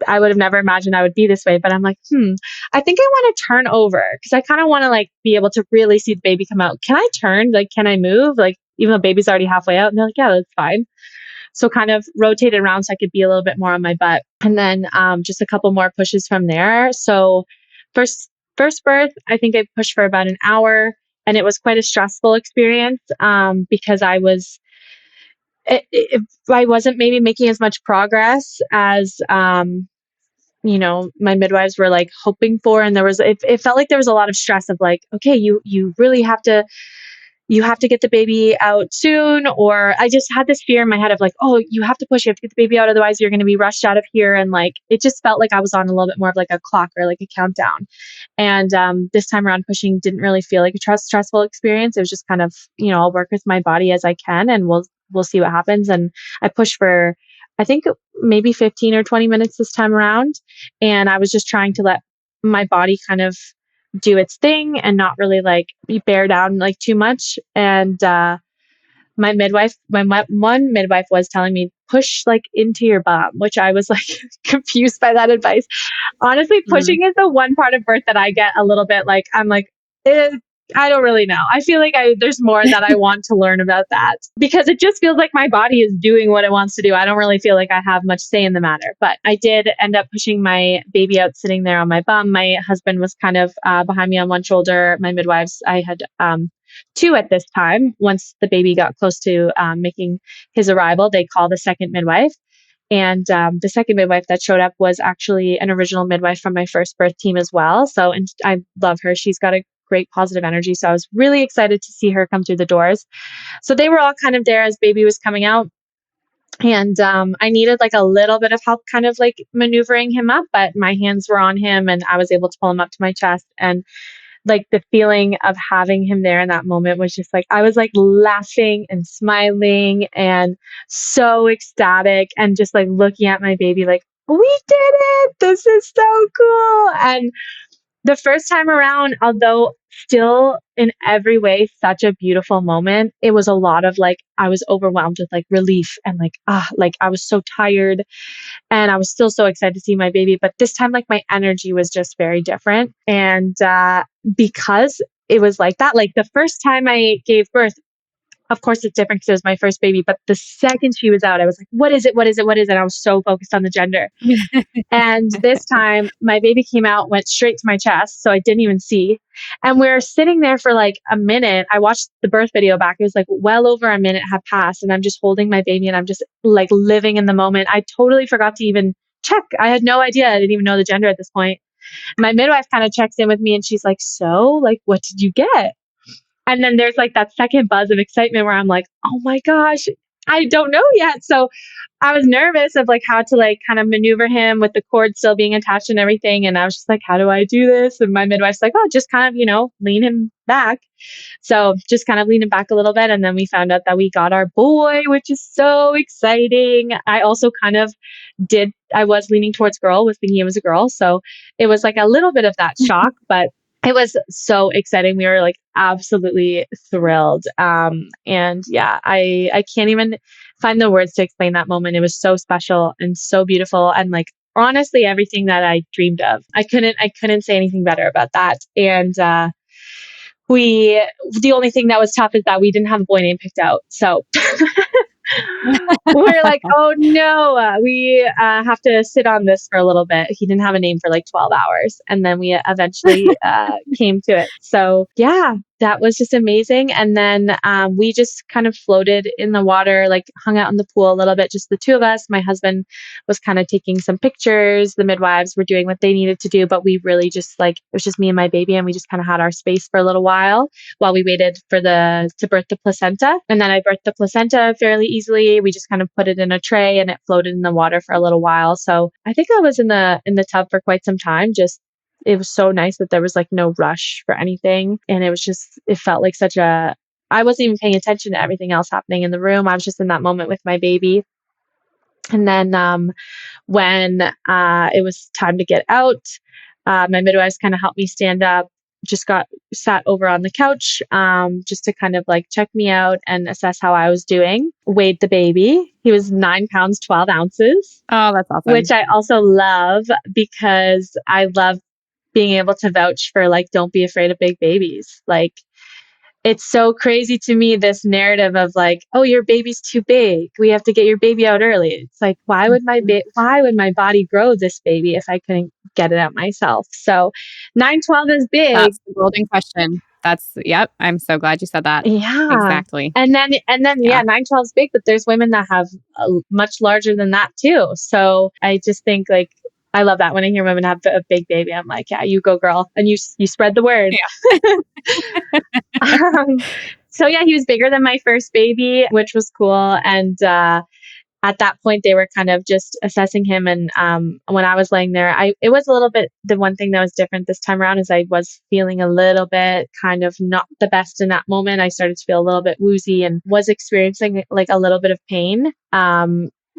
I would have never imagined I would be this way, but I'm like, I think I want to turn over because I kind of want to like be able to really see the baby come out. Can I turn? Like, can I move? Like, even though baby's already halfway out, and they're like, yeah, that's fine. So kind of rotated around so I could be a little bit more on my butt. And then just a couple more pushes from there. So first birth, I think I pushed for about an hour, and it was quite a stressful experience because I wasn't maybe making as much progress as my midwives were like hoping for. And it felt like there was a lot of stress of like, okay, you really have to get the baby out soon. Or I just had this fear in my head of like, oh, you have to get the baby out, otherwise you're going to be rushed out of here. And like, it just felt like I was on a little bit more of like a clock or like a countdown. And this time around, pushing didn't really feel like a stressful experience. It was just kind of, I'll work with my body as I can, and we'll see what happens. And I pushed for, I think, maybe 15 or 20 minutes this time around. And I was just trying to let my body kind of do its thing and not really like bear down like too much. And my one midwife was telling me push like into your bum, which I was like confused by that advice. Honestly, Mhm. pushing is the one part of birth that I get a little bit like, I'm like, I don't really know. I feel like there's more that I want to learn about that because it just feels like my body is doing what it wants to do. I don't really feel like I have much say in the matter, but I did end up pushing my baby out, sitting there on my bum. My husband was kind of behind me on one shoulder. My midwives, I had two at this time. Once the baby got close to making his arrival, they called the second midwife. And the second midwife that showed up was actually an original midwife from my first birth team as well. So, and I love her. She's got a great positive energy. So I was really excited to see her come through the doors. So they were all kind of there as baby was coming out. And I needed like a little bit of help kind of like maneuvering him up, but my hands were on him and I was able to pull him up to my chest. And like the feeling of having him there in that moment was just like, I was like laughing and smiling and so ecstatic and just like looking at my baby like, we did it. This is so cool. And the first time around, although still in every way such a beautiful moment, it was a lot of like, I was overwhelmed with like relief and like I was so tired and I was still so excited to see my baby. But this time, like my energy was just very different. And because it was like that, like the first time I gave birth, of course it's different because it was my first baby, but the second she was out, I was like, what is it? What is it? What is it? I was so focused on the gender. And this time my baby came out, went straight to my chest. So I didn't even see. And we're sitting there for like a minute. I watched the birth video back. It was like well over a minute had passed. And I'm just holding my baby and I'm just like living in the moment. I totally forgot to even check. I had no idea. I didn't even know the gender at this point. My midwife kind of checks in with me and she's like, so like, what did you get? And then there's like that second buzz of excitement where I'm like, oh my gosh, I don't know yet. So I was nervous of like how to like kind of maneuver him with the cord still being attached and everything. And I was just like, how do I do this? And my midwife's like, oh, just kind of, lean him back. So just kind of lean him back a little bit. And then we found out that we got our boy, which is so exciting. I also kind of I was leaning towards girl, was thinking it was a girl. So it was like a little bit of that shock, but it was so exciting. We were like absolutely thrilled. And yeah, I can't even find the words to explain that moment. It was so special and so beautiful. And like, honestly, everything that I dreamed of, I couldn't say anything better about that. And, the only thing that was tough is that we didn't have a boy name picked out. So we're like, oh no, we have to sit on this for a little bit. He didn't have a name for like 12 hours. And then we eventually came to it. So yeah, that was just amazing. And then we just kind of floated in the water, like hung out in the pool a little bit, just the two of us. My husband was kind of taking some pictures. The midwives were doing what they needed to do. But we really just like, it was just me and my baby. And we just kind of had our space for a little while we waited for to birth the placenta. And then I birthed the placenta fairly easily. We just kind of put it in a tray and it floated in the water for a little while. So I think I was in the tub for quite some time. Just it was so nice that there was like no rush for anything. And it felt like I wasn't even paying attention to everything else happening in the room. I was just in that moment with my baby. And then when it was time to get out, my midwives kind of helped me stand up, just got sat over on the couch just to kind of like check me out and assess how I was doing. Weighed the baby. He was 9 pounds, 12 ounces. Oh, that's awesome. Which I also love because I love being able to vouch for like, don't be afraid of big babies. Like, it's so crazy to me, this narrative of like, oh, your baby's too big. We have to get your baby out early. It's like, why would my body grow this baby if I couldn't get it out myself? So 9-12 is big. That's the golden question. Yep. I'm so glad you said that. Yeah. Exactly. And then yeah, 9-12 is big, but there's women that have much larger than that too. So I just think like, I love that when I hear women have a big baby. I'm like, yeah, you go girl. And you spread the word. Yeah. So yeah, he was bigger than my first baby, which was cool. And at that point, they were kind of just assessing him. And when I was laying there, it was a little bit, the one thing that was different this time around is I was feeling a little bit kind of not the best in that moment. I started to feel a little bit woozy and was experiencing like a little bit of pain.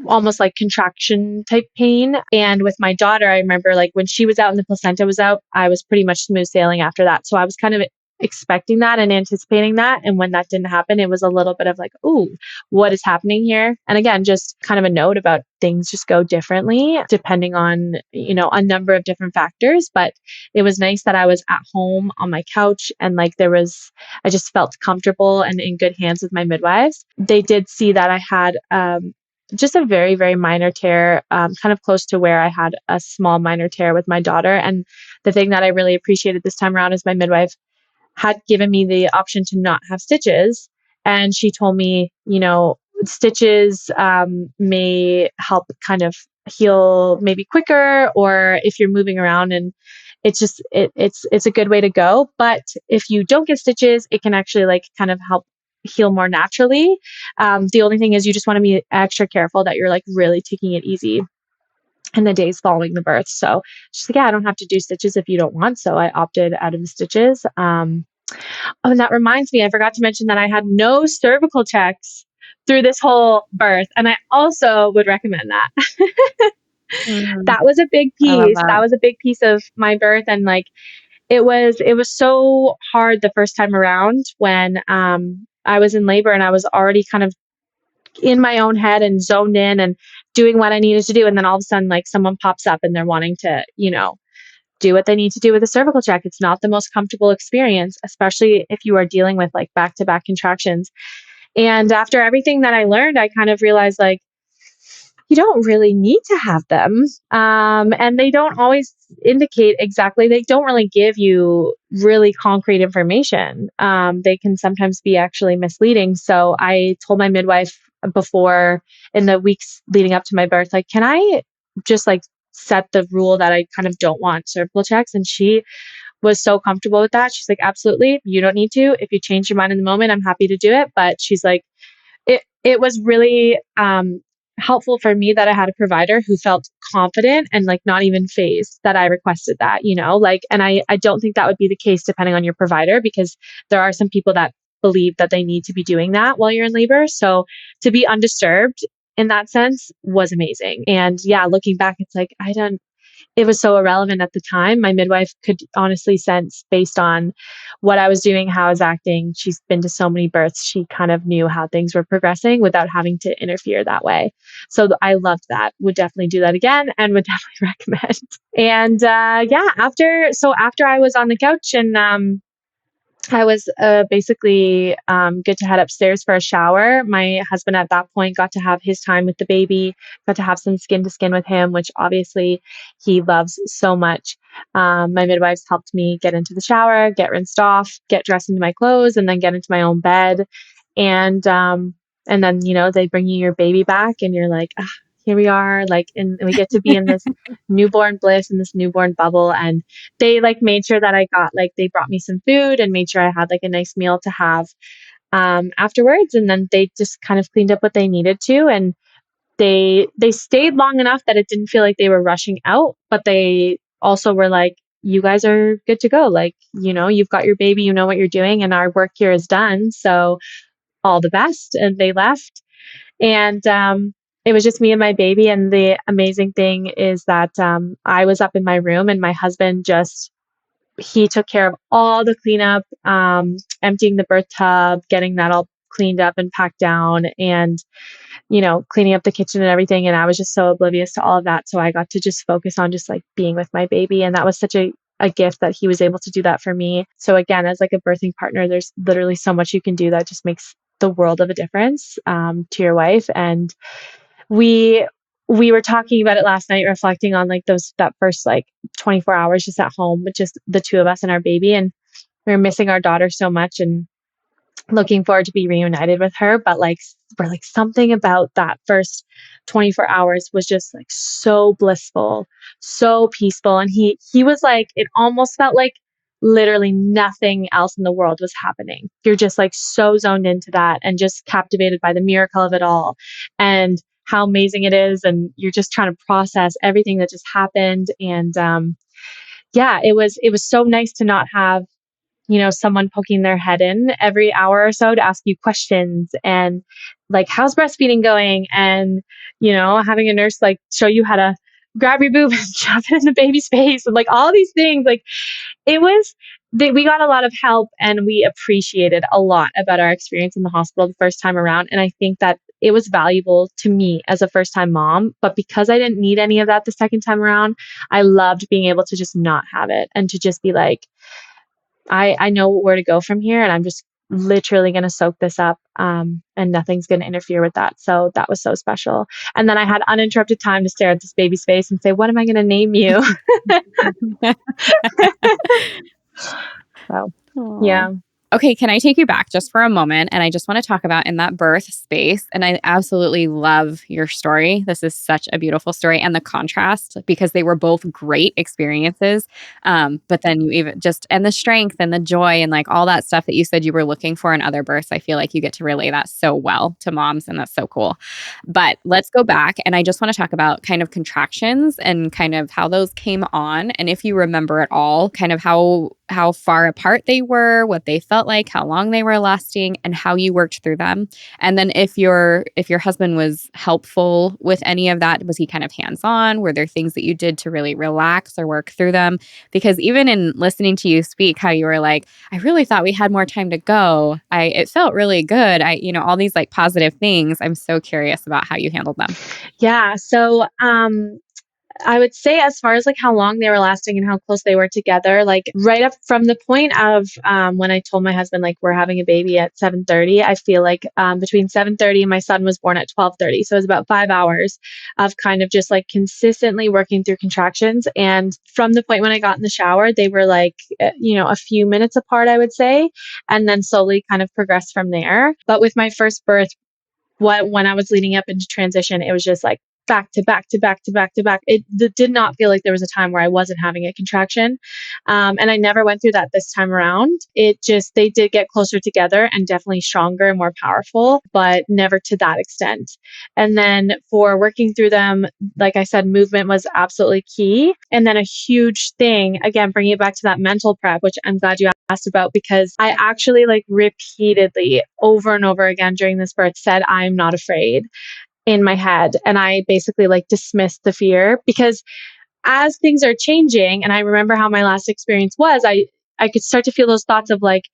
Almost like contraction type pain. And with my daughter, I remember like when she was out and the placenta was out, I was pretty much smooth sailing after that. So I was kind of expecting that and anticipating that. And when that didn't happen, it was a little bit of like, ooh, what is happening here? And again, just kind of a note about things just go differently depending on, a number of different factors. But it was nice that I was at home on my couch and like I just felt comfortable and in good hands with my midwives. They did see that I had, just a very, very minor tear, kind of close to where I had a small minor tear with my daughter. And the thing that I really appreciated this time around is my midwife had given me the option to not have stitches. And she told me, stitches may help kind of heal maybe quicker, or if you're moving around, and it's a good way to go. But if you don't get stitches, it can actually like kind of help heal more naturally. The only thing is you just want to be extra careful that you're like really taking it easy in the days following the birth. So she's like, yeah, I don't have to do stitches if you don't want. So I opted out of the stitches. Oh, and that reminds me, I forgot to mention that I had no cervical checks through this whole birth. And I also would recommend that. Mm, That was a big I love piece. that. That was a big piece of my birth. And like, it was so hard the first time around when, I was in labor and I was already kind of in my own head and zoned in and doing what I needed to do. And then all of a sudden, like someone pops up and they're wanting to, do what they need to do with a cervical check. It's not the most comfortable experience, especially if you are dealing with like back to back contractions. And after everything that I learned, I kind of realized like, you don't really need to have them. And they don't always indicate exactly, they don't really give you really concrete information. They can sometimes be actually misleading. So I told my midwife before, in the weeks leading up to my birth, like, can I just like set the rule that I kind of don't want cervical checks? And she was so comfortable with that. She's like, absolutely, you don't need to. If you change your mind in the moment, I'm happy to do it. But she's like, it was really helpful for me that I had a provider who felt confident and like not even phased that I requested that, like, and I don't think that would be the case depending on your provider, because there are some people that believe that they need to be doing that while you're in labor. So to be undisturbed in that sense was amazing. And yeah, looking back, it's like, it was so irrelevant at the time. My midwife could honestly sense, based on what I was doing, how I was acting. She's been to so many births. She kind of knew how things were progressing without having to interfere that way. So I loved that. Would definitely do that again and would definitely recommend. And yeah, after I was on the couch and I was basically good to head upstairs for a shower. My husband at that point got to have his time with the baby, got to have some skin to skin with him, which obviously he loves so much. My midwives helped me get into the shower, get rinsed off, get dressed into my clothes, and then get into my own bed. And then they bring you your baby back, and you're like, ah, here we are, like, and we get to be in this newborn bliss and this newborn bubble. And they like made sure that I got, like, they brought me some food and made sure I had like a nice meal to have afterwards. And then they just kind of cleaned up what they needed to. And they stayed long enough that it didn't feel like they were rushing out, but they also were like, you guys are good to go. Like, you've got your baby, you know what you're doing, and our work here is done. So all the best. And they left. And it was just me and my baby. And the amazing thing is that I was up in my room, and my husband he took care of all the cleanup, emptying the birth tub, getting that all cleaned up and packed down, and cleaning up the kitchen and everything. And I was just so oblivious to all of that. So I got to just focus on just like being with my baby. And that was such a gift that he was able to do that for me. So again, as like a birthing partner, there's literally so much you can do that just makes the world of a difference to your wife. And we we were talking about it last night, reflecting on like that first like 24 hours just at home with just the two of us and our baby. And we were missing our daughter so much and looking forward to be reunited with her. But like, we're like, something about that first 24 hours was just like so blissful, so peaceful. And he was like, it almost felt like literally nothing else in the world was happening. You're just like so zoned into that and just captivated by the miracle of it all and how amazing it is. And you're just trying to process everything that just happened. And yeah, it was so nice to not have someone poking their head in every hour or so to ask you questions and like, how's breastfeeding going? And, having a nurse like show you how to grab your boob and shove it in the baby's face and like all these things. Like it was we got a lot of help, and we appreciated a lot about our experience in the hospital the first time around. And I think that it was valuable to me as a first time mom. But because I didn't need any of that the second time around, I loved being able to just not have it and to just be like, I know where to go from here, and I'm just literally going to soak this up, and nothing's going to interfere with that. So that was so special. And then I had uninterrupted time to stare at this baby's face and say, what am I going to name you? So, Aw. yeah. Okay, can I take you back just for a moment? And I just want to talk about in that birth space. And I absolutely love your story. This is such a beautiful story. And the contrast, because they were both great experiences. But then you even just, and the strength and the joy and like all that stuff that you said you were looking for in other births, I feel like you get to relay that so well to moms. And that's so cool. But let's go back. And I just want to talk about kind of contractions and kind of how those came on. And if you remember at all, kind of how far apart they were, what they felt like, how long they were lasting, and how you worked through them. And then if your husband was helpful with any of that, was he kind of hands-on? Were there things that you did to really relax or work through them? Because even in listening to you speak, how you were like, I really thought we had more time to go. It felt really good. All these like positive things. I'm so curious about how you handled them. Yeah. So, I would say as far as like how long they were lasting and how close they were together, like right up from the point of when I told my husband like we're having a baby at 7:30, I feel like between 7:30 and my son was born at 12:30, so it was about 5 hours of kind of just like consistently working through contractions. And from the point when I got in the shower, they were like a few minutes apart, I would say, and then slowly kind of progressed from there. But with my first birth, when I was leading up into transition, it was just like back to back to back to back to back. It did not feel like there was a time where I wasn't having a contraction. And I never went through that this time around. They did get closer together and definitely stronger and more powerful, but never to that extent. And then for working through them, like I said, movement was absolutely key. And then a huge thing, again, bringing it back to that mental prep, which I'm glad you asked about, because I actually like repeatedly over and over again during this birth said, I'm not afraid in my head. And I basically like dismissed the fear, because as things are changing, and I remember how my last experience was, I could start to feel those thoughts of like,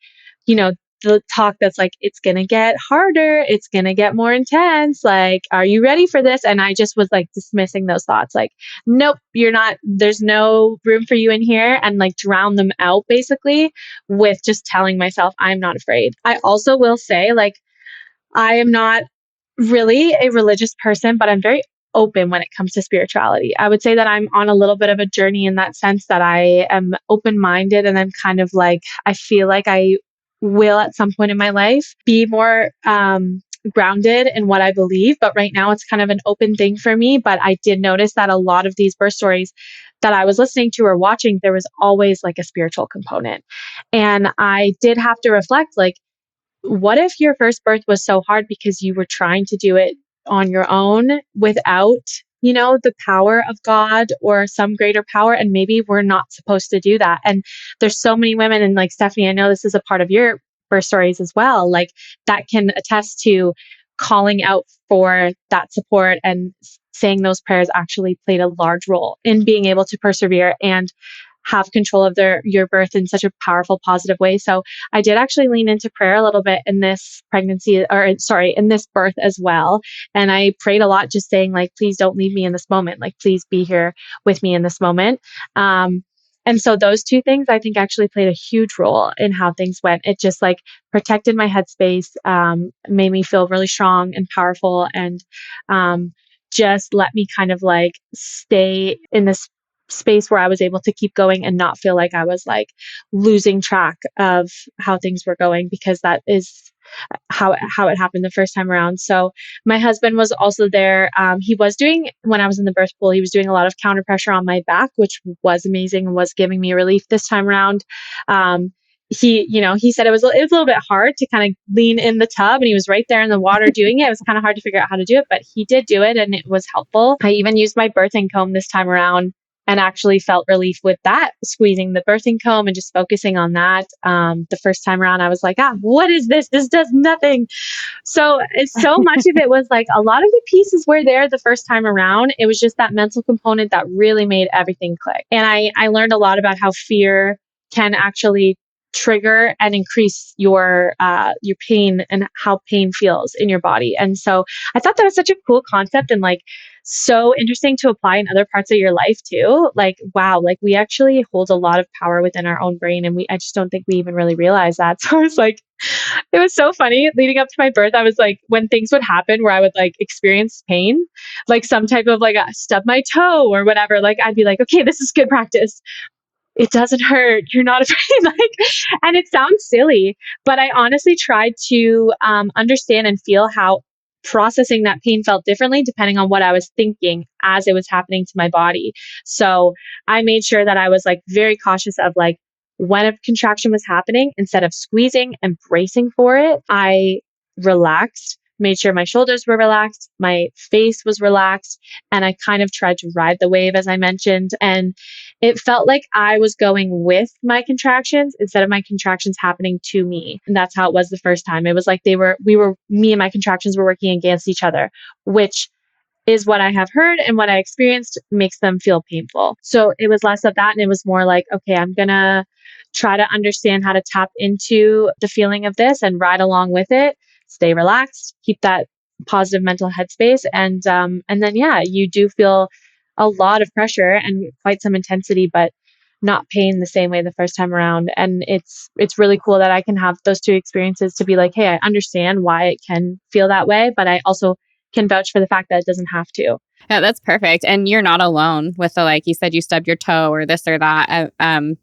you know, the talk that's like, it's going to get harder, it's going to get more intense, like, are you ready for this? And I just was like dismissing those thoughts, like, nope, you're not, there's no room for you in here, and like drown them out basically with just telling myself I'm not afraid. I also will say, like, I am not really a religious person, but I'm very open when it comes to spirituality. I would say that I'm on a little bit of a journey in that sense, that I am open minded, and I'm kind of like, I feel like I will at some point in my life be more grounded in what I believe. But right now it's kind of an open thing for me. But I did notice that a lot of these birth stories that I was listening to or watching, there was always like a spiritual component. And I did have to reflect, like, what if your first birth was so hard because you were trying to do it on your own without, the power of God or some greater power? And maybe we're not supposed to do that. And there's so many women, and like Stephanie, I know this is a part of your birth stories as well, like that can attest to calling out for that support, and saying those prayers actually played a large role in being able to persevere and have control of your birth in such a powerful, positive way. So I did actually lean into prayer a little bit in this in this birth as well. And I prayed a lot, just saying like, please don't leave me in this moment. Like, please be here with me in this moment. And so those two things, I think, actually played a huge role in how things went. It just like protected my headspace, made me feel really strong and powerful, and just let me kind of like stay in this space where I was able to keep going and not feel like I was like losing track of how things were going, because that is how it happened the first time around. So my husband was also there. He was doing, when I was in the birth pool, he was doing a lot of counter pressure on my back, which was amazing and was giving me relief this time around. He said it was a little bit hard to kind of lean in the tub, and he was right there in the water doing it. It was kind of hard to figure out how to do it, but he did do it, and it was helpful. I even used my birthing comb this time around, and actually felt relief with that, squeezing the birthing comb and just focusing on that. The first time around, I was like, what is this? This does nothing. So much of it was like, a lot of the pieces were there the first time around. It was just that mental component that really made everything click. And I learned a lot about how fear can actually trigger and increase your pain and how pain feels in your body. And so I thought that was such a cool concept and like so interesting to apply in other parts of your life too. Like, wow, like we actually hold a lot of power within our own brain, and I just don't think we even really realize that. So I was like, it was so funny leading up to my birth. I was like, when things would happen where I would like experience pain, like some type of like a stub my toe or whatever, like I'd be like, okay, this is good practice. It doesn't hurt. You're not afraid. Like, and it sounds silly, but I honestly tried to understand and feel how processing that pain felt differently depending on what I was thinking as it was happening to my body. So I made sure that I was like very cautious of like when a contraction was happening, instead of squeezing and bracing for it, I relaxed, made sure my shoulders were relaxed, my face was relaxed, and I kind of tried to ride the wave, as I mentioned. And it felt like I was going with my contractions instead of my contractions happening to me. And that's how it was the first time. It was like me and my contractions were working against each other, which is what I have heard and what I experienced makes them feel painful. So it was less of that. And it was more like, okay, I'm going to try to understand how to tap into the feeling of this and ride along with it, stay relaxed, keep that positive mental headspace. And then, yeah, you do feel a lot of pressure and quite some intensity, but not pain the same way the first time around. And it's really cool that I can have those two experiences to be like, hey, I understand why it can feel that way, but I also can vouch for the fact that it doesn't have to. Yeah, that's perfect. And you're not alone with the, like you said, you stubbed your toe or this or that.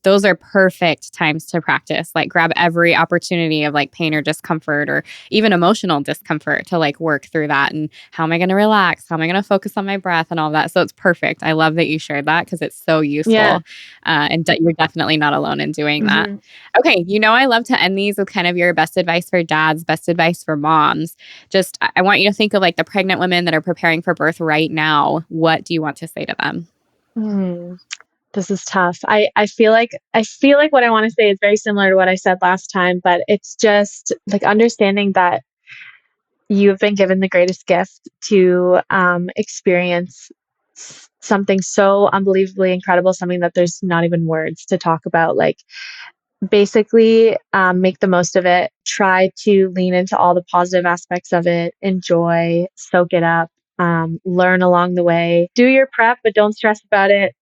Those are perfect times to practice. Like grab every opportunity of like pain or discomfort or even emotional discomfort to like work through that. And how am I going to relax? How am I going to focus on my breath and all that? So it's perfect. I love that you shared that because it's so useful. Yeah. And you're definitely not alone in doing that. Mm-hmm. Okay. I love to end these with kind of your best advice for dads, best advice for moms. Just, I want you to think of like the pregnant women that are preparing for birth right now. What do you want to say to them? This is tough. I feel like what I want to say is very similar to what I said last time, but it's just like understanding that you've been given the greatest gift to experience something so unbelievably incredible, something that there's not even words to talk about. Like basically, make the most of it. Try to lean into all the positive aspects of it. Enjoy, soak it up. Learn along the way. Do your prep, but don't stress about it.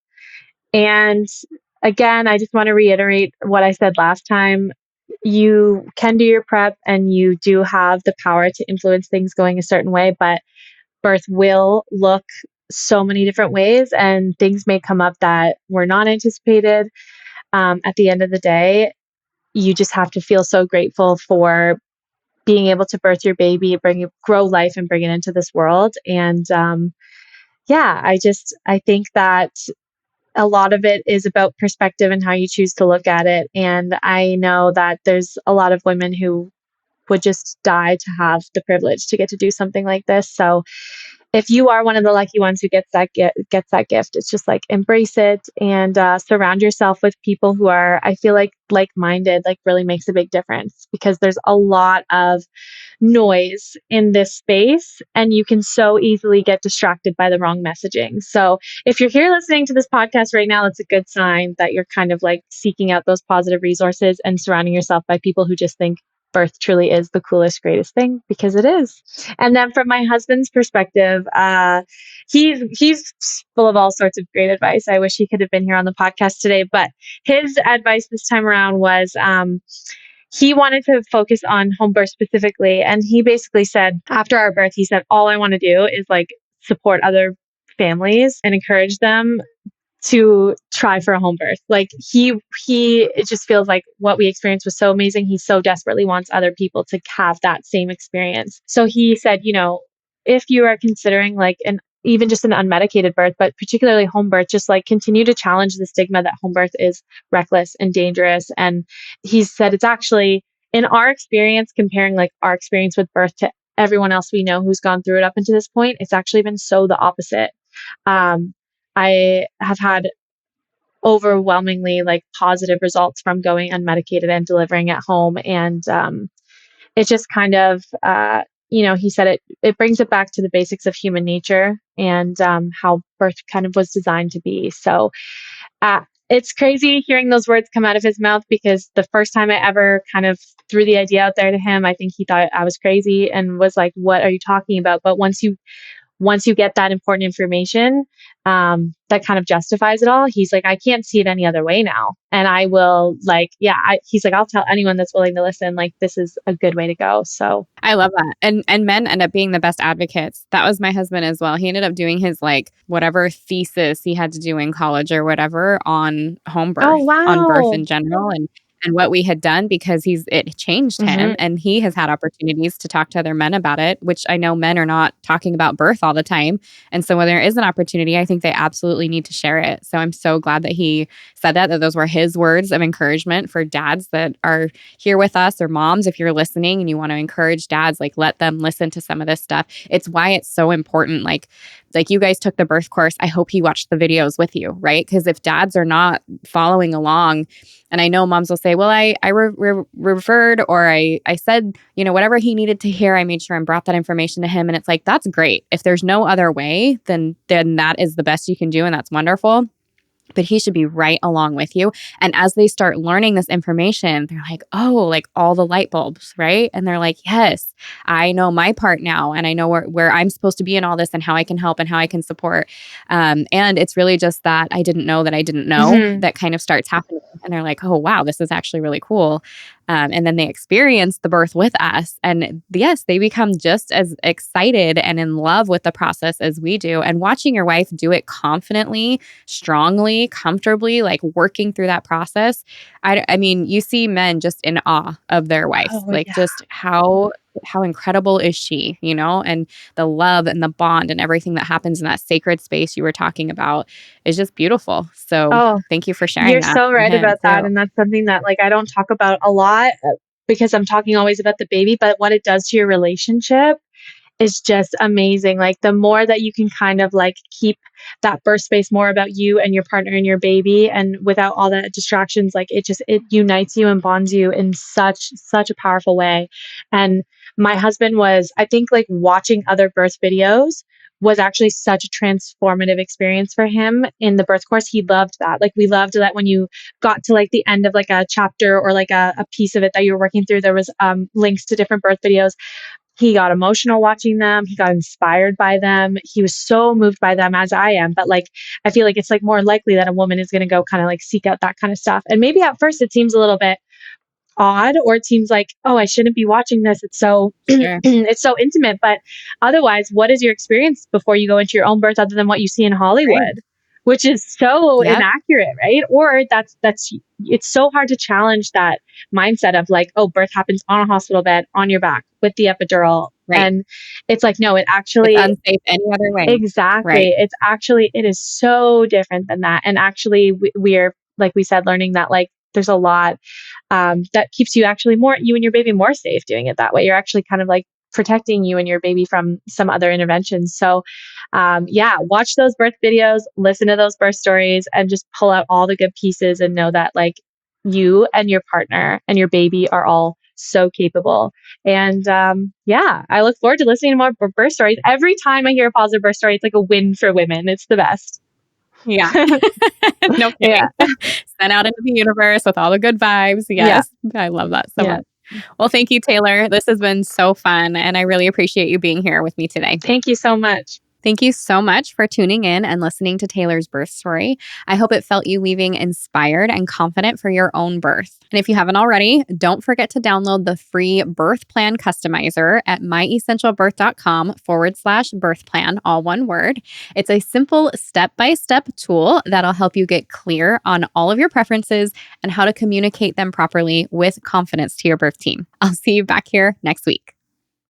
And again, I just want to reiterate what I said last time. You can do your prep and you do have the power to influence things going a certain way, but birth will look so many different ways and things may come up that were not anticipated. At the end of the day, you just have to feel so grateful for being able to birth your baby, grow life and bring it into this world. And yeah, I think that a lot of it is about perspective and how you choose to look at it. And I know that there's a lot of women who would just die to have the privilege to get to do something like this. So if you are one of the lucky ones who gets that gift, it's just like embrace it and surround yourself with people who are, I feel like minded, like really makes a big difference because there's a lot of noise in this space and you can so easily get distracted by the wrong messaging. So if you're here listening to this podcast right now, it's a good sign that you're kind of like seeking out those positive resources and surrounding yourself by people who just think birth truly is the coolest, greatest thing because it is. And then from my husband's perspective, he's full of all sorts of great advice. I wish he could have been here on the podcast today, but his advice this time around was he wanted to focus on home birth specifically. And he basically said, after our birth, he said, all I want to do is like support other families and encourage them to try for a home birth. Like it just feels like what we experienced was so amazing. He so desperately wants other people to have that same experience. So he said, if you are considering like even just an unmedicated birth, but particularly home birth, just like continue to challenge the stigma that home birth is reckless and dangerous. And he said it's actually, in our experience, comparing like our experience with birth to everyone else we know who's gone through it up until this point, it's actually been so the opposite. I have had overwhelmingly like positive results from going unmedicated and delivering at home. And it just kind of, he said it brings it back to the basics of human nature and how birth kind of was designed to be. So it's crazy hearing those words come out of his mouth because the first time I ever kind of threw the idea out there to him, I think he thought I was crazy and was like, "What are you talking about?" But once you get that important information, that kind of justifies it all. He's like, I can't see it any other way now. And I will like, yeah, he's like, I'll tell anyone that's willing to listen, like, this is a good way to go. So I love that. And men end up being the best advocates. That was my husband as well. He ended up doing his like whatever thesis he had to do in college or whatever on home oh, birth, on birth wow. in general and what we had done because it changed him Hmm. and he has had opportunities to talk to other men about it, which I know men are not talking about birth all the time. And so when there is an opportunity, I think they absolutely need to share it. So I'm so glad that he said that those were his words of encouragement for dads that are here with us or moms. If you're listening and you want to encourage dads, like let them listen to some of this stuff. It's why it's so important. Like you guys took the birth course. I hope he watched the videos with you, right? Because if dads are not following along, and I know moms will say, well, I referred or I said, whatever he needed to hear, I made sure and brought that information to him. And it's like, that's great. If there's no other way, then that is the best you can do. And that's wonderful. But he should be right along with you. And as they start learning this information, they're like, oh, like all the light bulbs, right? And they're like, yes, I know my part now. And I know where I'm supposed to be in all this and how I can help and how I can support. And it's really just that I didn't know that I didn't know Hmm. that kind of starts happening. And they're like, oh, wow, this is actually really cool. And then they experience the birth with us. And yes, they become just as excited and in love with the process as we do. And watching your wife do it confidently, strongly, comfortably, like working through that process. I mean, you see men just in awe of their wife, Oh, like yeah. just how incredible is she, and the love and the bond and everything that happens in that sacred space you were talking about is just beautiful. So Oh, thank you for sharing you're that so from right him about that. too. And that's something that like I don't talk about a lot because I'm talking always about the baby, but what it does to your relationship is just amazing. Like the more that you can kind of like keep that birth space more about you and your partner and your baby and without all the distractions, like it unites you and bonds you in such a powerful way. And my husband was, I think like watching other birth videos was actually such a transformative experience for him in the birth course. He loved that. Like we loved that when you got to like the end of like a chapter or like a piece of it that you were working through, there was links to different birth videos. He got emotional watching them. He got inspired by them. He was so moved by them as I am. But like, I feel like it's like more likely that a woman is going to go kind of like seek out that kind of stuff. And maybe at first it seems a little bit odd or it seems like, oh, I shouldn't be watching this. It's so Sure. it's so intimate. But otherwise, what is your experience before you go into your own birth other than what you see in Right. Hollywood? Which is so Yep. inaccurate, right? Or that's it's so hard to challenge that mindset of like, oh, birth happens on a hospital bed on your back with the epidural. Right. And it's like, no, it It's actually unsafe any other way. Right. exactly. It is so different than that. And actually, we're, like we said, learning that like there's a lot that keeps you actually you and your baby more safe doing it that way. You're actually kind of like protecting you and your baby from some other interventions. So, yeah, watch those birth videos, listen to those birth stories, and just pull out all the good pieces and know that like you and your partner and your baby are all so capable. And yeah, I look forward to listening to more birth stories. Every time I hear a positive birth story, it's like a win for women. It's the best. Yeah. No Yeah. kidding. Sent out into the universe with all the good vibes. Yeah. Yes. I love that so Yeah. much. Well, thank you, Taylor. This has been so fun, and I really appreciate you being here with me today. Thank you so much. Thank you so much for tuning in and listening to Taylor's birth story. I hope it felt you leaving inspired and confident for your own birth. And if you haven't already, don't forget to download the free birth plan customizer at myessentialbirth.com/birth plan, all one word. It's a simple step-by-step tool that'll help you get clear on all of your preferences and how to communicate them properly with confidence to your birth team. I'll see you back here next week.